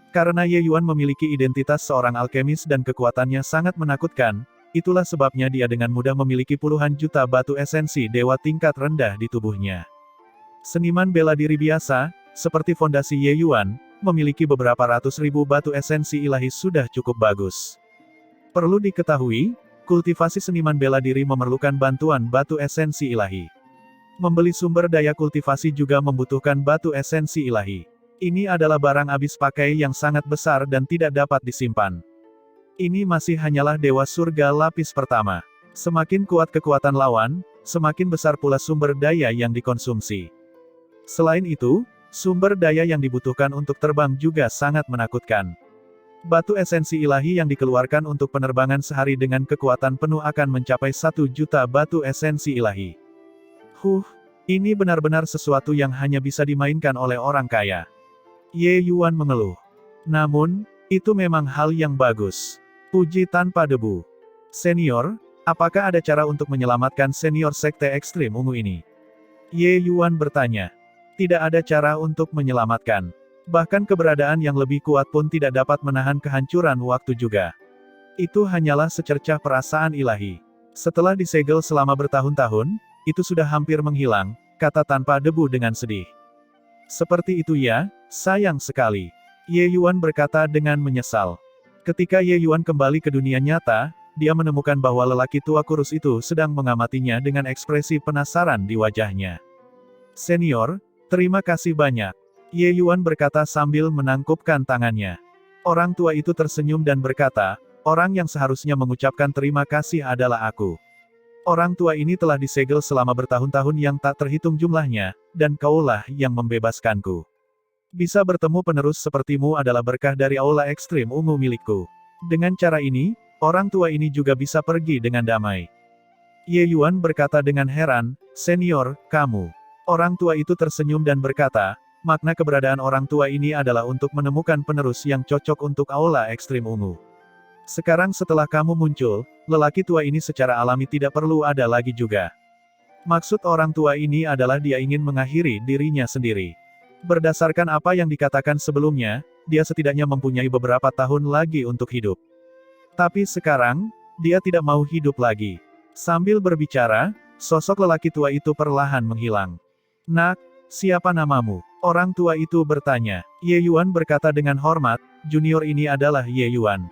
Karena Ye Yuan memiliki identitas seorang alkemis dan kekuatannya sangat menakutkan, itulah sebabnya dia dengan mudah memiliki puluhan juta batu esensi dewa tingkat rendah di tubuhnya. Seniman bela diri biasa, seperti fondasi Ye Yuan, memiliki beberapa ratus ribu batu esensi ilahi sudah cukup bagus. Perlu diketahui, kultivasi seniman bela diri memerlukan bantuan batu esensi ilahi. Membeli sumber daya kultivasi juga membutuhkan batu esensi ilahi. Ini adalah barang habis pakai yang sangat besar dan tidak dapat disimpan. Ini masih hanyalah Dewa Surga lapis pertama. Semakin kuat kekuatan lawan, semakin besar pula sumber daya yang dikonsumsi. Selain itu, sumber daya yang dibutuhkan untuk terbang juga sangat menakutkan. Batu esensi ilahi yang dikeluarkan untuk penerbangan sehari dengan kekuatan penuh akan mencapai 1 juta batu esensi ilahi. Ini benar-benar sesuatu yang hanya bisa dimainkan oleh orang kaya. Ye Yuan mengeluh. Namun, itu memang hal yang bagus. Puji tanpa debu. Senior, apakah ada cara untuk menyelamatkan senior sekte ekstrim ungu ini? Ye Yuan bertanya. Tidak ada cara untuk menyelamatkan. Bahkan keberadaan yang lebih kuat pun tidak dapat menahan kehancuran waktu juga. Itu hanyalah secercah perasaan ilahi. Setelah disegel selama bertahun-tahun, itu sudah hampir menghilang, kata tanpa debu dengan sedih. Seperti itu ya, sayang sekali. Ye Yuan berkata dengan menyesal. Ketika Ye Yuan kembali ke dunia nyata, dia menemukan bahwa lelaki tua kurus itu sedang mengamatinya dengan ekspresi penasaran di wajahnya. Senior, terima kasih banyak. Ye Yuan berkata sambil menangkupkan tangannya. Orang tua itu tersenyum dan berkata, orang yang seharusnya mengucapkan terima kasih adalah aku. Orang tua ini telah disegel selama bertahun-tahun yang tak terhitung jumlahnya, dan kaulah yang membebaskanku. Bisa bertemu penerus sepertimu adalah berkah dari aula ekstrim ungu milikku. Dengan cara ini, orang tua ini juga bisa pergi dengan damai. Ye Yuan berkata dengan heran, senior, kamu. Orang tua itu tersenyum dan berkata, makna keberadaan orang tua ini adalah untuk menemukan penerus yang cocok untuk aula ekstrim ungu. Sekarang setelah kamu muncul, lelaki tua ini secara alami tidak perlu ada lagi juga. Maksud orang tua ini adalah dia ingin mengakhiri dirinya sendiri. Berdasarkan apa yang dikatakan sebelumnya, dia setidaknya mempunyai beberapa tahun lagi untuk hidup. Tapi sekarang, dia tidak mau hidup lagi. Sambil berbicara, sosok lelaki tua itu perlahan menghilang. Nak, siapa namamu? Orang tua itu bertanya. Ye Yuan berkata dengan hormat, junior ini adalah Ye Yuan.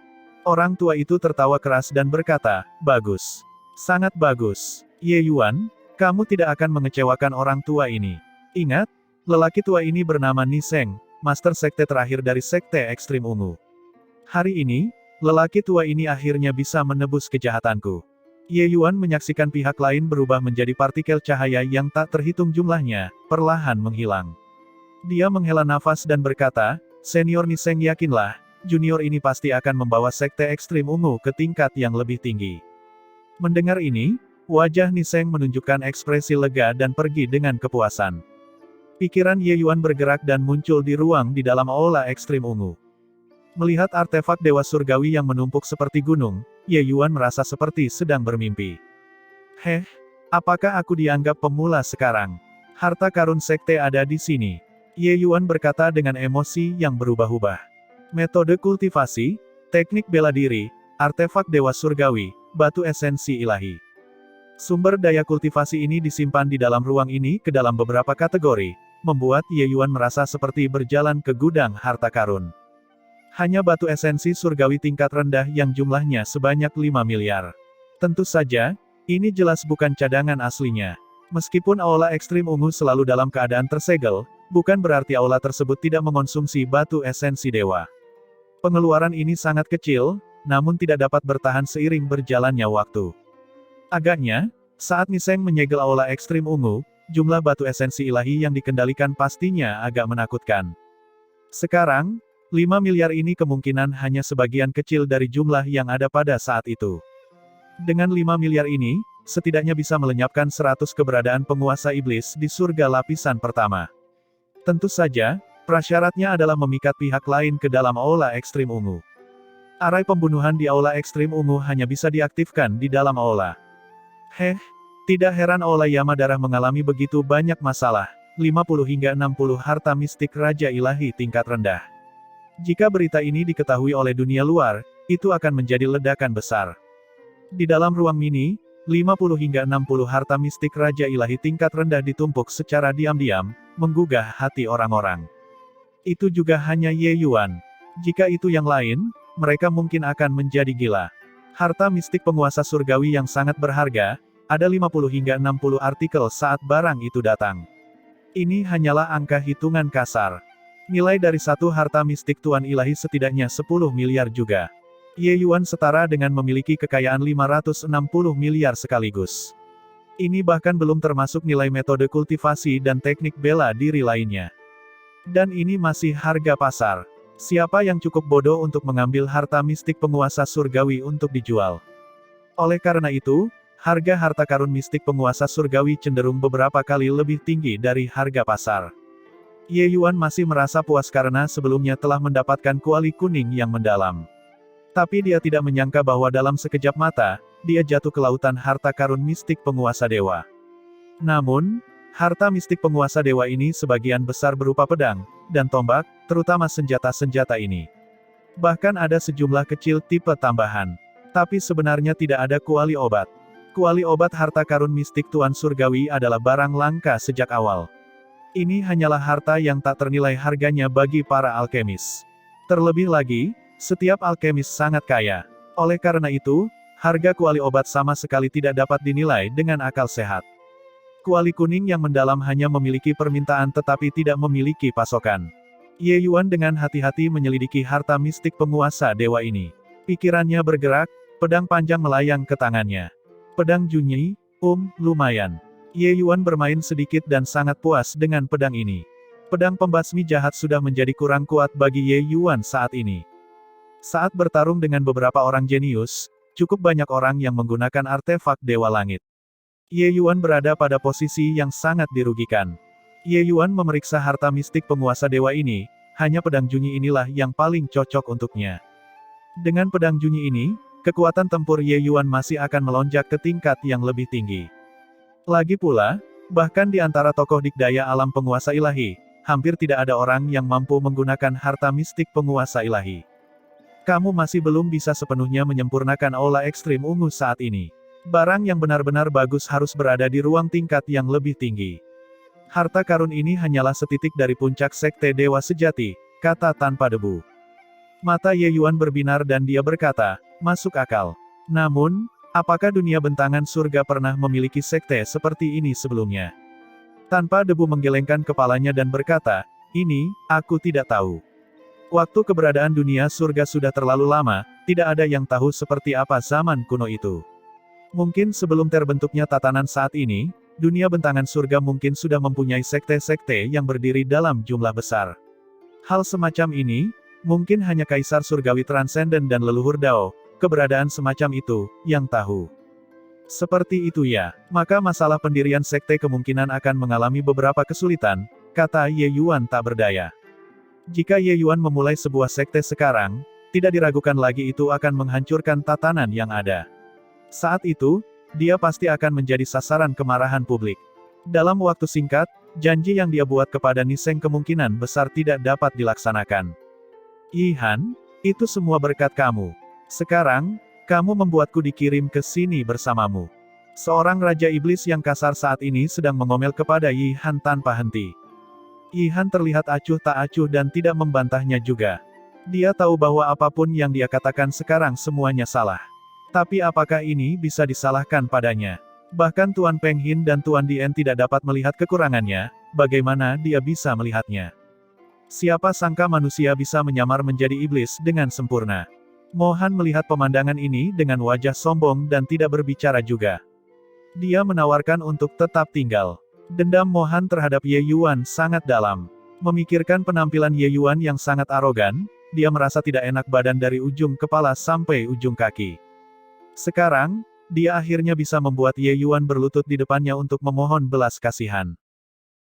Orang tua itu tertawa keras dan berkata, bagus. Sangat bagus. Ye Yuan, kamu tidak akan mengecewakan orang tua ini. Ingat, lelaki tua ini bernama Niseng, master sekte terakhir dari sekte ekstrim ungu. Hari ini, lelaki tua ini akhirnya bisa menebus kejahatanku. Ye Yuan menyaksikan pihak lain berubah menjadi partikel cahaya yang tak terhitung jumlahnya, perlahan menghilang. Dia menghela nafas dan berkata, Senior Niseng yakinlah, junior ini pasti akan membawa sekte ekstrim ungu ke tingkat yang lebih tinggi. Mendengar ini, wajah Niseng menunjukkan ekspresi lega dan pergi dengan kepuasan. Pikiran Ye Yuan bergerak dan muncul di ruang di dalam aula ekstrim ungu. Melihat artefak dewa surgawi yang menumpuk seperti gunung, Ye Yuan merasa seperti sedang bermimpi. Heh, apakah aku dianggap pemula sekarang? Harta karun sekte ada di sini. Ye Yuan berkata dengan emosi yang berubah-ubah. Metode kultivasi, teknik bela diri, artefak dewa surgawi, batu esensi ilahi. Sumber daya kultivasi ini disimpan di dalam ruang ini ke dalam beberapa kategori, membuat Ye Yuan merasa seperti berjalan ke gudang harta karun. Hanya batu esensi surgawi tingkat rendah yang jumlahnya sebanyak 5 miliar. Tentu saja, ini jelas bukan cadangan aslinya. Meskipun aula ekstrim ungu selalu dalam keadaan tersegel, bukan berarti aula tersebut tidak mengonsumsi batu esensi dewa. Pengeluaran ini sangat kecil, namun tidak dapat bertahan seiring berjalannya waktu. Agaknya, saat Niseng menyegel aula ekstrim ungu, jumlah batu esensi ilahi yang dikendalikan pastinya agak menakutkan. Sekarang, 5 miliar ini kemungkinan hanya sebagian kecil dari jumlah yang ada pada saat itu. Dengan 5 miliar ini, setidaknya bisa melenyapkan 100 keberadaan penguasa iblis di surga lapisan pertama. Tentu saja, prasyaratnya adalah memikat pihak lain ke dalam aula ekstrim ungu. Arai pembunuhan di aula ekstrim ungu hanya bisa diaktifkan di dalam aula. Tidak heran aula Yamadara mengalami begitu banyak masalah, 50 hingga 60 harta mistik Raja Ilahi tingkat rendah. Jika berita ini diketahui oleh dunia luar, itu akan menjadi ledakan besar. Di dalam ruang mini, 50 hingga 60 harta mistik Raja Ilahi tingkat rendah ditumpuk secara diam-diam, menggugah hati orang-orang. Itu juga hanya Ye Yuan. Jika itu yang lain, mereka mungkin akan menjadi gila. Harta mistik penguasa surgawi yang sangat berharga, ada 50 hingga 60 artikel saat barang itu datang. Ini hanyalah angka hitungan kasar. Nilai dari satu harta mistik Tuan Ilahi setidaknya 10 miliar juga. Ye Yuan setara dengan memiliki kekayaan 560 miliar sekaligus. Ini bahkan belum termasuk nilai metode kultivasi dan teknik bela diri lainnya. Dan ini masih harga pasar. Siapa yang cukup bodoh untuk mengambil harta mistik penguasa surgawi untuk dijual? Oleh karena itu, harga harta karun mistik penguasa surgawi cenderung beberapa kali lebih tinggi dari harga pasar. Ye Yuan masih merasa puas karena sebelumnya telah mendapatkan kuali kuning yang mendalam. Tapi dia tidak menyangka bahwa dalam sekejap mata, dia jatuh ke lautan harta karun mistik penguasa dewa. Namun, harta mistik penguasa dewa ini sebagian besar berupa pedang, dan tombak, terutama senjata-senjata ini. Bahkan ada sejumlah kecil tipe tambahan. Tapi sebenarnya tidak ada kuali obat. Kuali obat harta karun mistik Tuan Surgawi adalah barang langka sejak awal. Ini hanyalah harta yang tak ternilai harganya bagi para alkemis. Terlebih lagi, setiap alkemis sangat kaya. Oleh karena itu, harga kuali obat sama sekali tidak dapat dinilai dengan akal sehat. Kuali kuning yang mendalam hanya memiliki permintaan tetapi tidak memiliki pasokan. Ye Yuan dengan hati-hati menyelidiki harta mistik penguasa dewa ini. Pikirannya bergerak, pedang panjang melayang ke tangannya. Pedang Junyi, lumayan. Ye Yuan bermain sedikit dan sangat puas dengan pedang ini. Pedang pembasmi jahat sudah menjadi kurang kuat bagi Ye Yuan saat ini. Saat bertarung dengan beberapa orang jenius, cukup banyak orang yang menggunakan artefak Dewa Langit. Ye Yuan berada pada posisi yang sangat dirugikan. Ye Yuan memeriksa harta mistik penguasa dewa ini, hanya pedang Junyi inilah yang paling cocok untuknya. Dengan pedang Junyi ini, kekuatan tempur Ye Yuan masih akan melonjak ke tingkat yang lebih tinggi. Lagi pula, bahkan di antara tokoh dikdaya alam penguasa ilahi, hampir tidak ada orang yang mampu menggunakan harta mistik penguasa ilahi. Kamu masih belum bisa sepenuhnya menyempurnakan aula ekstrim ungu saat ini. Barang yang benar-benar bagus harus berada di ruang tingkat yang lebih tinggi. Harta karun ini hanyalah setitik dari puncak sekte dewa sejati, kata tanpa debu. Mata Ye Yuan berbinar dan dia berkata, masuk akal. Namun, apakah dunia bentangan surga pernah memiliki sekte seperti ini sebelumnya? Tanpa debu menggelengkan kepalanya dan berkata, ini, aku tidak tahu. Waktu keberadaan dunia surga sudah terlalu lama, tidak ada yang tahu seperti apa zaman kuno itu. Mungkin sebelum terbentuknya tatanan saat ini, dunia bentangan surga mungkin sudah mempunyai sekte-sekte yang berdiri dalam jumlah besar. Hal semacam ini, mungkin hanya kaisar surgawi transenden dan leluhur Dao, keberadaan semacam itu, yang tahu. Seperti itu ya, maka masalah pendirian sekte kemungkinan akan mengalami beberapa kesulitan, kata Ye Yuan tak berdaya. Jika Ye Yuan memulai sebuah sekte sekarang, tidak diragukan lagi itu akan menghancurkan tatanan yang ada. Saat itu, dia pasti akan menjadi sasaran kemarahan publik. Dalam waktu singkat, janji yang dia buat kepada Niseng kemungkinan besar tidak dapat dilaksanakan. Yi Han, itu semua berkat kamu. Sekarang, kamu membuatku dikirim ke sini bersamamu. Seorang Raja Iblis yang kasar saat ini sedang mengomel kepada Yi Han tanpa henti. Yi Han terlihat acuh tak acuh dan tidak membantahnya juga. Dia tahu bahwa apapun yang dia katakan sekarang semuanya salah. Tapi apakah ini bisa disalahkan padanya? Bahkan Tuan Peng Hin dan Tuan Dien tidak dapat melihat kekurangannya, bagaimana dia bisa melihatnya? Siapa sangka manusia bisa menyamar menjadi iblis dengan sempurna. Mohan melihat pemandangan ini dengan wajah sombong dan tidak berbicara juga. Dia menawarkan untuk tetap tinggal. Dendam Mohan terhadap Ye Yuan sangat dalam. Memikirkan penampilan Ye Yuan yang sangat arogan, dia merasa tidak enak badan dari ujung kepala sampai ujung kaki. Sekarang, dia akhirnya bisa membuat Ye Yuan berlutut di depannya untuk memohon belas kasihan.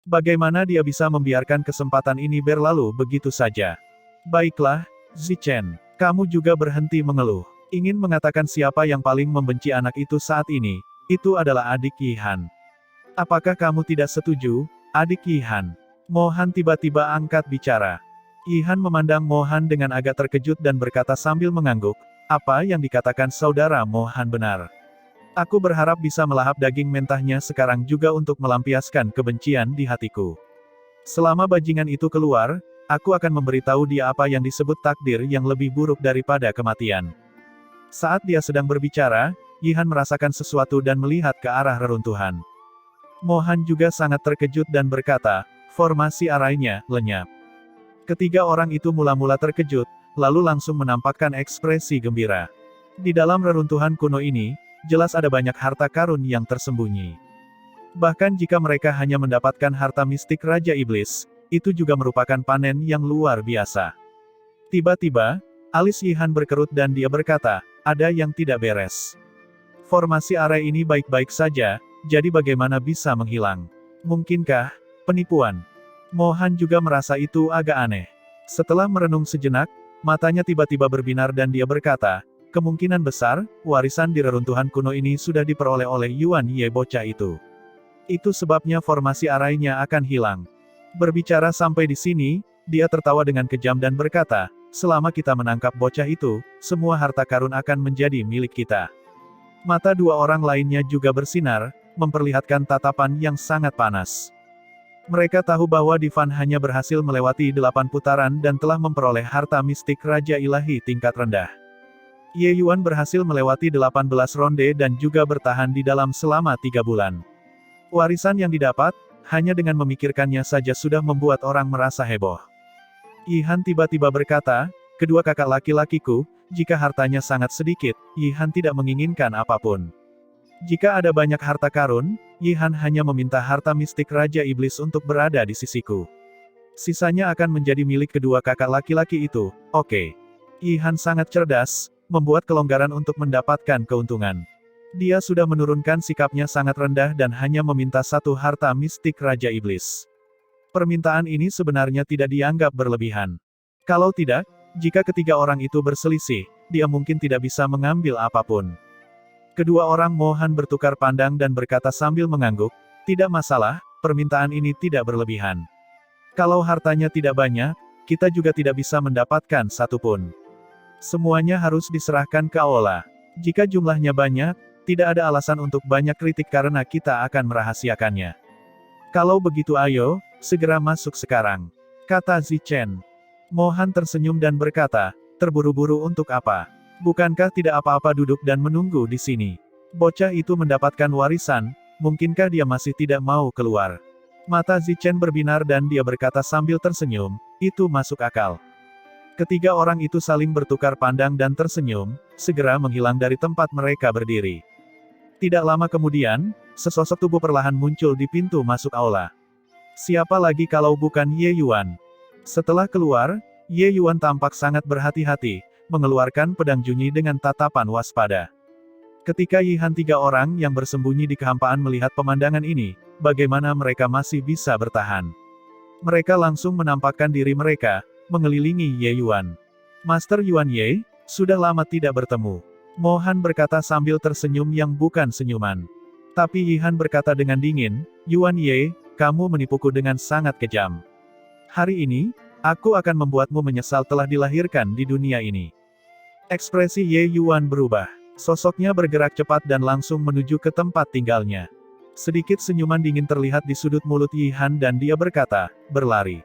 Bagaimana dia bisa membiarkan kesempatan ini berlalu begitu saja? Baiklah, Zichen. Kamu juga berhenti mengeluh. Ingin mengatakan siapa yang paling membenci anak itu saat ini, itu adalah adik Yi Han. Apakah kamu tidak setuju, adik Yi Han? Mohan tiba-tiba angkat bicara. Yi Han memandang Mohan dengan agak terkejut dan berkata sambil mengangguk, apa yang dikatakan saudara Mohan benar. Aku berharap bisa melahap daging mentahnya sekarang juga untuk melampiaskan kebencian di hatiku. Selama bajingan itu keluar, aku akan memberitahu dia apa yang disebut takdir yang lebih buruk daripada kematian. Saat dia sedang berbicara, Yi Han merasakan sesuatu dan melihat ke arah reruntuhan. Mohan juga sangat terkejut dan berkata, formasi arainya lenyap. Ketiga orang itu mula-mula terkejut, lalu langsung menampakkan ekspresi gembira. Di dalam reruntuhan kuno ini, jelas ada banyak harta karun yang tersembunyi. Bahkan jika mereka hanya mendapatkan harta mistik Raja Iblis, itu juga merupakan panen yang luar biasa. Tiba-tiba, alis Yi Han berkerut dan dia berkata, ada yang tidak beres. Formasi arai ini baik-baik saja, jadi bagaimana bisa menghilang? Mungkinkah penipuan? Mohan juga merasa itu agak aneh. Setelah merenung sejenak, matanya tiba-tiba berbinar dan dia berkata, kemungkinan besar, warisan di reruntuhan kuno ini sudah diperoleh oleh Yuan Ye bocah itu. Itu sebabnya formasi arainya akan hilang. Berbicara sampai di sini, dia tertawa dengan kejam dan berkata, selama kita menangkap bocah itu, semua harta karun akan menjadi milik kita. Mata dua orang lainnya juga bersinar, memperlihatkan tatapan yang sangat panas. Mereka tahu bahwa Divan hanya berhasil melewati 8 putaran dan telah memperoleh harta mistik Raja Ilahi tingkat rendah. Ye Yuan berhasil melewati 18 ronde dan juga bertahan di dalam selama 3 bulan. Warisan yang didapat, hanya dengan memikirkannya saja sudah membuat orang merasa heboh. Yi Han tiba-tiba berkata, kedua kakak laki-lakiku, jika hartanya sangat sedikit, Yi Han tidak menginginkan apapun. Jika ada banyak harta karun, Yi Han hanya meminta harta mistik Raja Iblis untuk berada di sisiku. Sisanya akan menjadi milik kedua kakak laki-laki itu, oke. Yi Han sangat cerdas, membuat kelonggaran untuk mendapatkan keuntungan. Dia sudah menurunkan sikapnya sangat rendah dan hanya meminta satu harta mistik Raja Iblis. Permintaan ini sebenarnya tidak dianggap berlebihan. Kalau tidak, jika ketiga orang itu berselisih, dia mungkin tidak bisa mengambil apapun. Kedua orang Mohan bertukar pandang dan berkata sambil mengangguk, tidak masalah, permintaan ini tidak berlebihan. Kalau hartanya tidak banyak, kita juga tidak bisa mendapatkan satupun. Semuanya harus diserahkan ke Allah. Jika jumlahnya banyak, tidak ada alasan untuk banyak kritik karena kita akan merahasiakannya. Kalau begitu ayo, segera masuk sekarang, kata Zichen. Mohan tersenyum dan berkata, terburu-buru untuk apa? Bukankah tidak apa-apa duduk dan menunggu di sini? Bocah itu mendapatkan warisan, mungkinkah dia masih tidak mau keluar? Mata Zichen berbinar dan dia berkata sambil tersenyum, itu masuk akal. Ketiga orang itu saling bertukar pandang dan tersenyum, segera menghilang dari tempat mereka berdiri. Tidak lama kemudian, sesosok tubuh perlahan muncul di pintu masuk aula. Siapa lagi kalau bukan Ye Yuan? Setelah keluar, Ye Yuan tampak sangat berhati-hati, mengeluarkan pedang Junyi dengan tatapan waspada. Ketika Yihan tiga orang yang bersembunyi di kehampaan melihat pemandangan ini, bagaimana mereka masih bisa bertahan? Mereka langsung menampakkan diri mereka, mengelilingi Ye Yuan. Master Yuan Ye, sudah lama tidak bertemu. Mohan berkata sambil tersenyum yang bukan senyuman. Tapi Yihan berkata dengan dingin, Yuan Ye, kamu menipuku dengan sangat kejam. Hari ini, aku akan membuatmu menyesal telah dilahirkan di dunia ini. Ekspresi Ye Yuan berubah. Sosoknya bergerak cepat dan langsung menuju ke tempat tinggalnya. Sedikit senyuman dingin terlihat di sudut mulut Yihan dan dia berkata, berlari.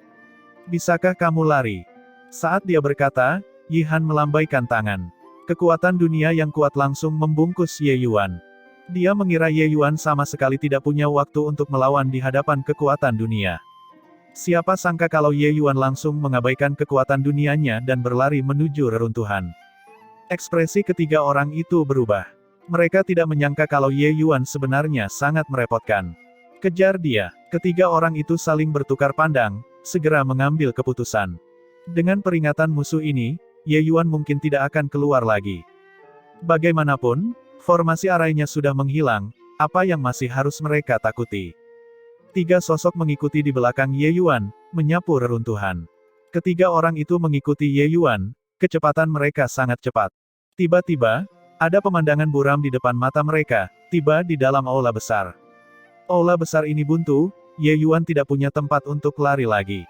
Bisakah kamu lari? Saat dia berkata, Yihan melambaikan tangan. Kekuatan dunia yang kuat langsung membungkus Ye Yuan. Dia mengira Ye Yuan sama sekali tidak punya waktu untuk melawan di hadapan kekuatan dunia. Siapa sangka kalau Ye Yuan langsung mengabaikan kekuatan dunianya dan berlari menuju reruntuhan. Ekspresi ketiga orang itu berubah. Mereka tidak menyangka kalau Ye Yuan sebenarnya sangat merepotkan. Kejar dia. Ketiga orang itu saling bertukar pandang, segera mengambil keputusan. Dengan peringatan musuh ini, Ye Yuan mungkin tidak akan keluar lagi. Bagaimanapun, formasi arainya sudah menghilang, apa yang masih harus mereka takuti? Tiga sosok mengikuti di belakang Ye Yuan, menyapu reruntuhan. Ketiga orang itu mengikuti Ye Yuan, kecepatan mereka sangat cepat. Tiba-tiba, ada pemandangan buram di depan mata mereka, tiba di dalam aula besar. Aula besar ini buntu, Ye Yuan tidak punya tempat untuk lari lagi.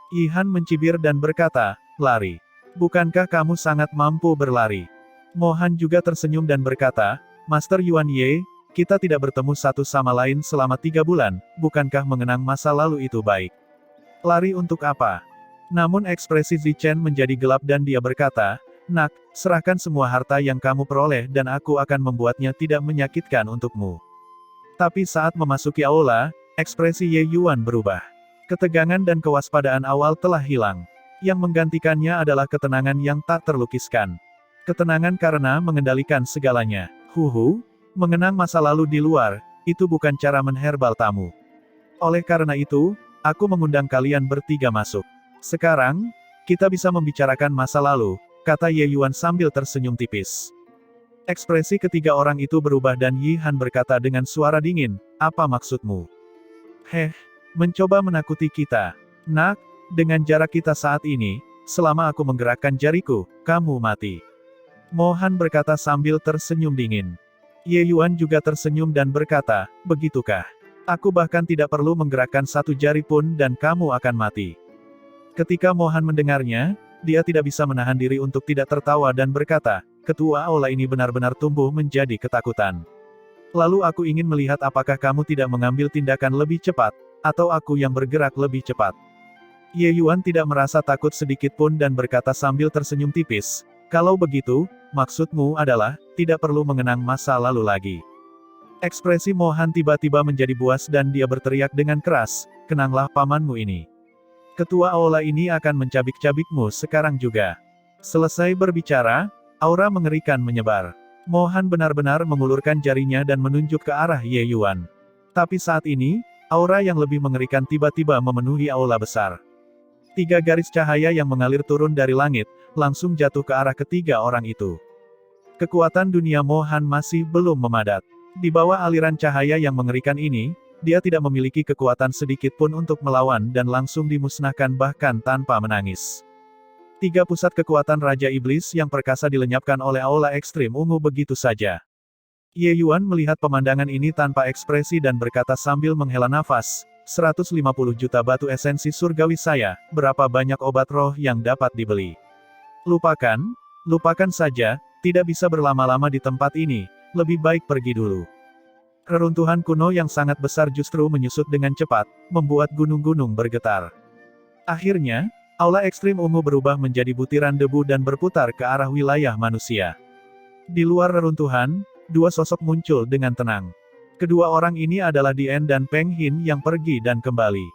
Yihan mencibir dan berkata, lari. Bukankah kamu sangat mampu berlari? Mohan juga tersenyum dan berkata, Master Yuan Ye, kita tidak bertemu satu sama lain selama 3 bulan, bukankah mengenang masa lalu itu baik? Lari untuk apa? Namun ekspresi Zichen menjadi gelap dan dia berkata, Nak, serahkan semua harta yang kamu peroleh dan aku akan membuatnya tidak menyakitkan untukmu. Tapi saat memasuki aula, ekspresi Ye Yuan berubah. Ketegangan dan kewaspadaan awal telah hilang. Yang menggantikannya adalah ketenangan yang tak terlukiskan. Ketenangan karena mengendalikan segalanya. Mengenang masa lalu di luar, itu bukan cara menherbal tamu. Oleh karena itu, aku mengundang kalian bertiga masuk. Sekarang, kita bisa membicarakan masa lalu, kata Ye Yuan sambil tersenyum tipis. Ekspresi ketiga orang itu berubah dan Yihan berkata dengan suara dingin, apa maksudmu? Mencoba menakuti kita. Nak, dengan jarak kita saat ini, selama aku menggerakkan jariku, kamu mati. Mohan berkata sambil tersenyum dingin. Ye Yuan juga tersenyum dan berkata, begitukah? Aku bahkan tidak perlu menggerakkan satu jari pun dan kamu akan mati. Ketika Mohan mendengarnya, dia tidak bisa menahan diri untuk tidak tertawa dan berkata, ketua aula ini benar-benar tumbuh menjadi ketakutan. Lalu aku ingin melihat apakah kamu tidak mengambil tindakan lebih cepat, atau aku yang bergerak lebih cepat. Ye Yuan tidak merasa takut sedikit pun dan berkata sambil tersenyum tipis, kalau begitu, maksudmu adalah, tidak perlu mengenang masa lalu lagi. Ekspresi Mohan tiba-tiba menjadi buas dan dia berteriak dengan keras, kenanglah pamanmu ini. Ketua aula ini akan mencabik-cabikmu sekarang juga. Selesai berbicara, aura mengerikan menyebar. Mohan benar-benar mengulurkan jarinya dan menunjuk ke arah Ye Yuan. Tapi saat ini, aura yang lebih mengerikan tiba-tiba memenuhi aula besar. 3 garis cahaya yang mengalir turun dari langit, langsung jatuh ke arah ketiga orang itu. Kekuatan dunia Mohan masih belum memadat. Di bawah aliran cahaya yang mengerikan ini, dia tidak memiliki kekuatan sedikit pun untuk melawan dan langsung dimusnahkan bahkan tanpa menangis. 3 pusat kekuatan Raja Iblis yang perkasa dilenyapkan oleh aula ekstrim ungu begitu saja. Ye Yuan melihat pemandangan ini tanpa ekspresi dan berkata sambil menghela nafas, 150 juta batu esensi surgawi saya, berapa banyak obat roh yang dapat dibeli. Lupakan saja, tidak bisa berlama-lama di tempat ini, lebih baik pergi dulu. Reruntuhan kuno yang sangat besar justru menyusut dengan cepat, membuat gunung-gunung bergetar. Akhirnya, aula ekstrim ungu berubah menjadi butiran debu dan berputar ke arah wilayah manusia. Di luar reruntuhan, 2 sosok muncul dengan tenang. Kedua orang ini adalah Dian dan Peng Hin yang pergi dan kembali.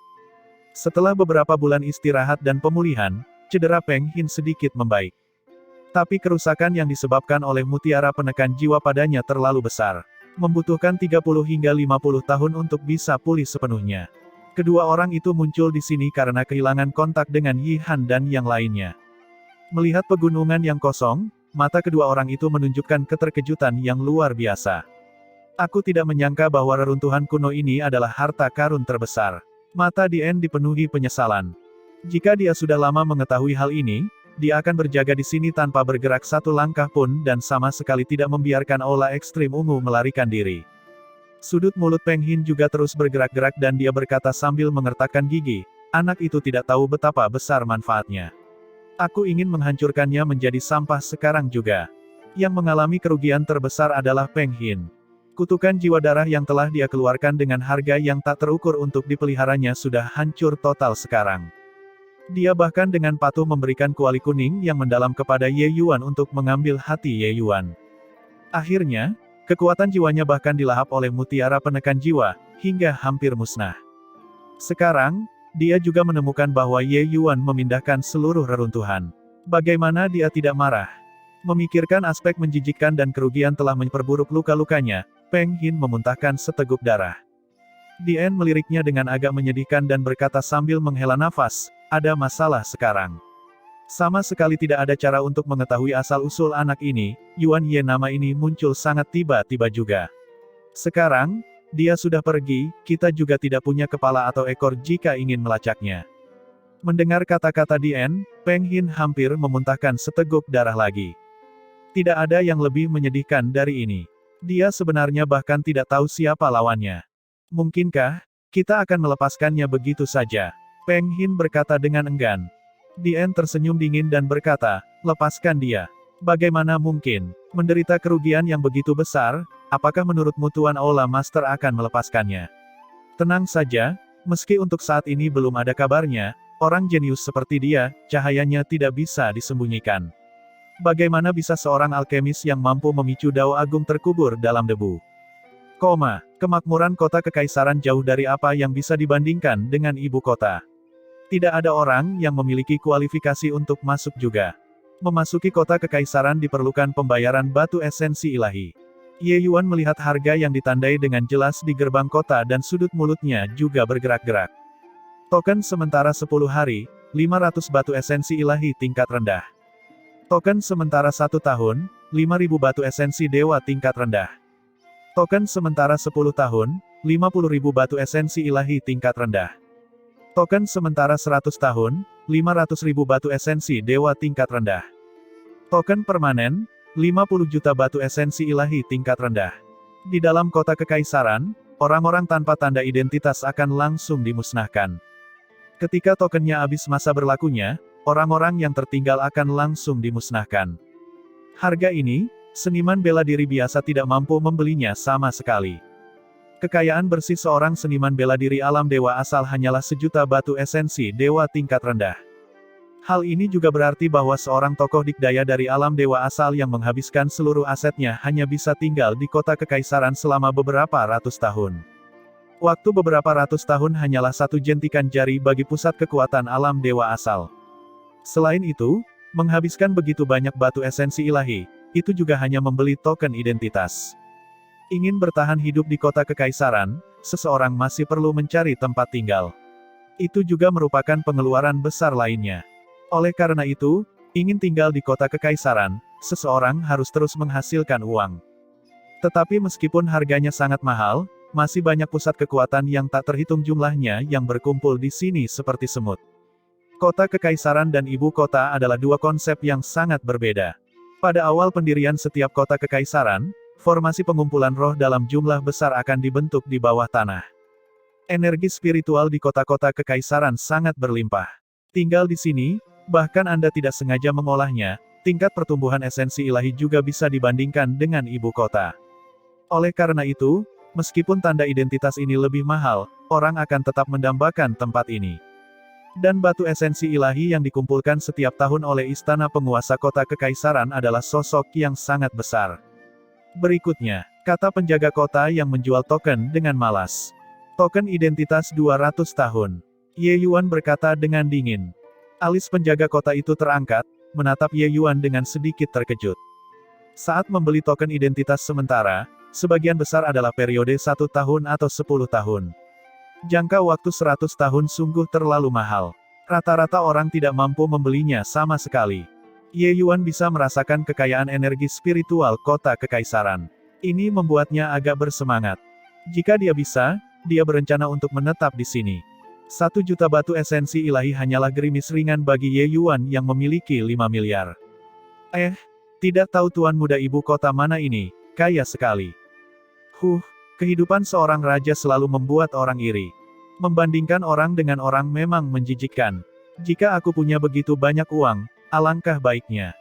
Setelah beberapa bulan istirahat dan pemulihan, cedera Peng Hin sedikit membaik. Tapi kerusakan yang disebabkan oleh mutiara penekan jiwa padanya terlalu besar. Membutuhkan 30 hingga 50 tahun untuk bisa pulih sepenuhnya. Kedua orang itu muncul di sini karena kehilangan kontak dengan Yi Han dan yang lainnya. Melihat pegunungan yang kosong, mata kedua orang itu menunjukkan keterkejutan yang luar biasa. Aku tidak menyangka bahwa reruntuhan kuno ini adalah harta karun terbesar. Mata Dian dipenuhi penyesalan. Jika dia sudah lama mengetahui hal ini, dia akan berjaga di sini tanpa bergerak satu langkah pun dan sama sekali tidak membiarkan aula ekstrim ungu melarikan diri. Sudut mulut Peng Hin juga terus bergerak-gerak dan dia berkata sambil mengertakkan gigi, anak itu tidak tahu betapa besar manfaatnya. Aku ingin menghancurkannya menjadi sampah sekarang juga. Yang mengalami kerugian terbesar adalah Peng Hin. Kutukan jiwa darah yang telah dia keluarkan dengan harga yang tak terukur untuk dipeliharanya sudah hancur total sekarang. Dia bahkan dengan patuh memberikan kuali kuning yang mendalam kepada Ye Yuan untuk mengambil hati Ye Yuan. Akhirnya, kekuatan jiwanya bahkan dilahap oleh mutiara penekan jiwa, hingga hampir musnah. Sekarang, dia juga menemukan bahwa Ye Yuan memindahkan seluruh reruntuhan. Bagaimana dia tidak marah? Memikirkan aspek menjijikkan dan kerugian telah memperburuk luka-lukanya, Peng Hin memuntahkan seteguk darah. Dian meliriknya dengan agak menyedihkan dan berkata sambil menghela nafas, ada masalah sekarang. Sama sekali tidak ada cara untuk mengetahui asal-usul anak ini, Yuan Ye nama ini muncul sangat tiba-tiba juga. Sekarang, dia sudah pergi, kita juga tidak punya kepala atau ekor jika ingin melacaknya. Mendengar kata-kata Dian, Peng Hin hampir memuntahkan seteguk darah lagi. Tidak ada yang lebih menyedihkan dari ini. Dia sebenarnya bahkan tidak tahu siapa lawannya. Mungkinkah kita akan melepaskannya begitu saja? Peng Hin berkata dengan enggan. Dian tersenyum dingin dan berkata, lepaskan dia. Bagaimana mungkin? Menderita kerugian yang begitu besar, apakah menurutmu Tuan Aula Master akan melepaskannya? Tenang saja, meski untuk saat ini belum ada kabarnya, orang jenius seperti dia, cahayanya tidak bisa disembunyikan. Bagaimana bisa seorang alkemis yang mampu memicu dao agung terkubur dalam debu? Kemakmuran kota kekaisaran jauh dari apa yang bisa dibandingkan dengan ibu kota. Tidak ada orang yang memiliki kualifikasi untuk masuk juga. Memasuki kota kekaisaran diperlukan pembayaran batu esensi ilahi. Ye Yuan melihat harga yang ditandai dengan jelas di gerbang kota dan sudut mulutnya juga bergerak-gerak. Token sementara 10 hari, 500 batu esensi ilahi tingkat rendah. Token sementara 1 tahun, 5.000 batu esensi dewa tingkat rendah. Token sementara 10 tahun, 50.000 batu esensi ilahi tingkat rendah. Token sementara 100 tahun, 500.000 batu esensi dewa tingkat rendah. Token permanen, 50 juta batu esensi ilahi tingkat rendah. Di dalam kota kekaisaran, orang-orang tanpa tanda identitas akan langsung dimusnahkan. Ketika tokennya habis masa berlakunya, orang-orang yang tertinggal akan langsung dimusnahkan. Harga ini, seniman bela diri biasa tidak mampu membelinya sama sekali. Kekayaan bersih seorang seniman bela diri alam dewa asal hanyalah 1 juta batu esensi dewa tingkat rendah. Hal ini juga berarti bahwa seorang tokoh dikdaya dari alam dewa asal yang menghabiskan seluruh asetnya hanya bisa tinggal di kota kekaisaran selama beberapa ratus tahun. Waktu beberapa ratus tahun hanyalah satu jentikan jari bagi pusat kekuatan alam dewa asal. Selain itu, menghabiskan begitu banyak batu esensi ilahi, itu juga hanya membeli token identitas. Ingin bertahan hidup di kota kekaisaran, seseorang masih perlu mencari tempat tinggal. Itu juga merupakan pengeluaran besar lainnya. Oleh karena itu, ingin tinggal di kota kekaisaran, seseorang harus terus menghasilkan uang. Tetapi meskipun harganya sangat mahal, masih banyak pusat kekuatan yang tak terhitung jumlahnya yang berkumpul di sini seperti semut. Kota kekaisaran dan ibu kota adalah dua konsep yang sangat berbeda. Pada awal pendirian setiap kota kekaisaran, formasi pengumpulan roh dalam jumlah besar akan dibentuk di bawah tanah. Energi spiritual di kota-kota kekaisaran sangat berlimpah. Tinggal di sini, bahkan Anda tidak sengaja mengolahnya, tingkat pertumbuhan esensi ilahi juga bisa dibandingkan dengan ibu kota. Oleh karena itu, meskipun tanda identitas ini lebih mahal, orang akan tetap mendambakan tempat ini. Dan batu esensi ilahi yang dikumpulkan setiap tahun oleh istana penguasa kota kekaisaran adalah sosok yang sangat besar. Berikutnya, kata penjaga kota yang menjual token dengan malas. Token identitas 200 tahun. Ye Yuan berkata dengan dingin. Alis penjaga kota itu terangkat, menatap Ye Yuan dengan sedikit terkejut. Saat membeli token identitas sementara, sebagian besar adalah periode 1 tahun atau 10 tahun. Jangka waktu 100 tahun sungguh terlalu mahal. Rata-rata orang tidak mampu membelinya sama sekali. Ye Yuan bisa merasakan kekayaan energi spiritual kota kekaisaran. Ini membuatnya agak bersemangat. Jika dia bisa, dia berencana untuk menetap di sini. 1 juta batu esensi ilahi hanyalah gerimis ringan bagi Ye Yuan yang memiliki 5 miliar. Tidak tahu tuan muda ibu kota mana ini, kaya sekali. Kehidupan seorang raja selalu membuat orang iri. Membandingkan orang dengan orang memang menjijikkan. Jika aku punya begitu banyak uang, alangkah baiknya.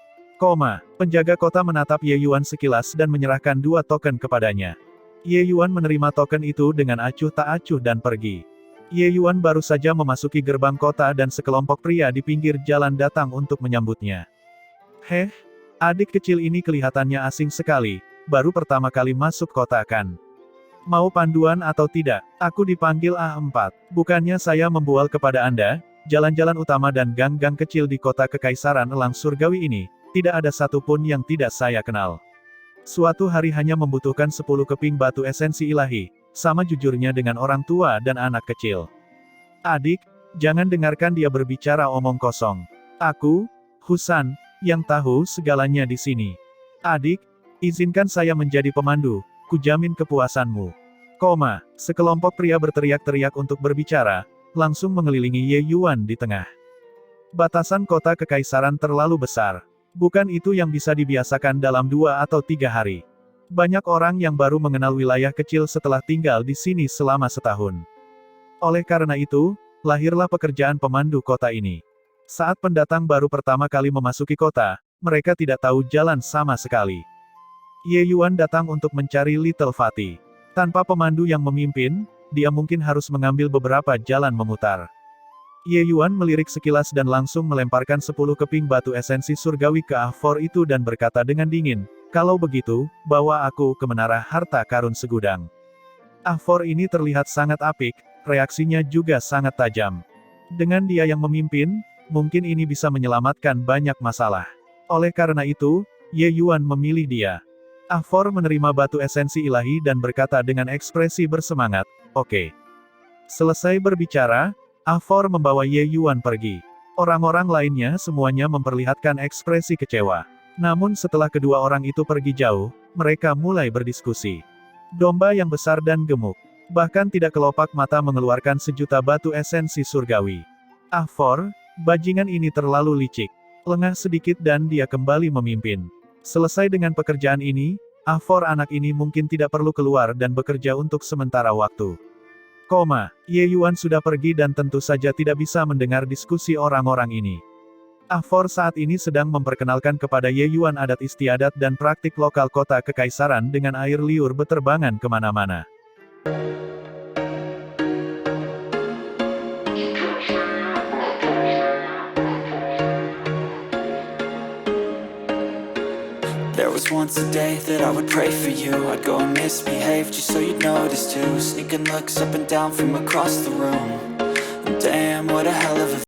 Penjaga kota menatap Ye Yuan sekilas dan menyerahkan 2 token kepadanya. Ye Yuan menerima token itu dengan acuh tak acuh dan pergi. Ye Yuan baru saja memasuki gerbang kota dan sekelompok pria di pinggir jalan datang untuk menyambutnya. Adik kecil ini kelihatannya asing sekali, baru pertama kali masuk kota kan? Mau panduan atau tidak? Aku dipanggil A4. Bukannya saya membual kepada Anda, jalan-jalan utama dan gang-gang kecil di kota kekaisaran elang surgawi ini, tidak ada satupun yang tidak saya kenal. Suatu hari hanya membutuhkan 10 keping batu esensi ilahi, sama jujurnya dengan orang tua dan anak kecil. Adik, jangan dengarkan dia berbicara omong kosong. Aku, Husan, yang tahu segalanya di sini. Adik, izinkan saya menjadi pemandu, kujamin kepuasanmu. Sekelompok pria berteriak-teriak untuk berbicara, langsung mengelilingi Ye Yuan di tengah. Batasan kota kekaisaran terlalu besar. Bukan itu yang bisa dibiasakan dalam 2 atau 3 hari. Banyak orang yang baru mengenal wilayah kecil setelah tinggal di sini selama setahun. Oleh karena itu, lahirlah pekerjaan pemandu kota ini. Saat pendatang baru pertama kali memasuki kota, mereka tidak tahu jalan sama sekali. Ye Yuan datang untuk mencari Little Fatty. Tanpa pemandu yang memimpin, dia mungkin harus mengambil beberapa jalan memutar. Ye Yuan melirik sekilas dan langsung melemparkan 10 keping batu esensi surgawi ke A4 itu dan berkata dengan dingin, "Kalau begitu, bawa aku ke menara harta karun segudang." A4 ini terlihat sangat apik, reaksinya juga sangat tajam. Dengan dia yang memimpin, mungkin ini bisa menyelamatkan banyak masalah. Oleh karena itu, Ye Yuan memilih dia. A4 menerima batu esensi ilahi dan berkata dengan ekspresi bersemangat, "Oke." Selesai berbicara, A4 membawa Ye Yuan pergi. Orang-orang lainnya semuanya memperlihatkan ekspresi kecewa. Namun setelah kedua orang itu pergi jauh, mereka mulai berdiskusi. Domba yang besar dan gemuk. Bahkan tidak kelopak mata mengeluarkan 1 juta batu esensi surgawi. A4, bajingan ini terlalu licik. Lengah sedikit dan dia kembali memimpin. Selesai dengan pekerjaan ini, A4 anak ini mungkin tidak perlu keluar dan bekerja untuk sementara waktu. Ye Yuan sudah pergi dan tentu saja tidak bisa mendengar diskusi orang-orang ini. A4 saat ini sedang memperkenalkan kepada Ye Yuan adat istiadat dan praktik lokal kota kekaisaran dengan air liur beterbangan kemana-mana. There was once a day that I would pray for you. I'd go and misbehave just so you'd notice too. Sneaking looks up and down from across the room. Damn, what a hell of a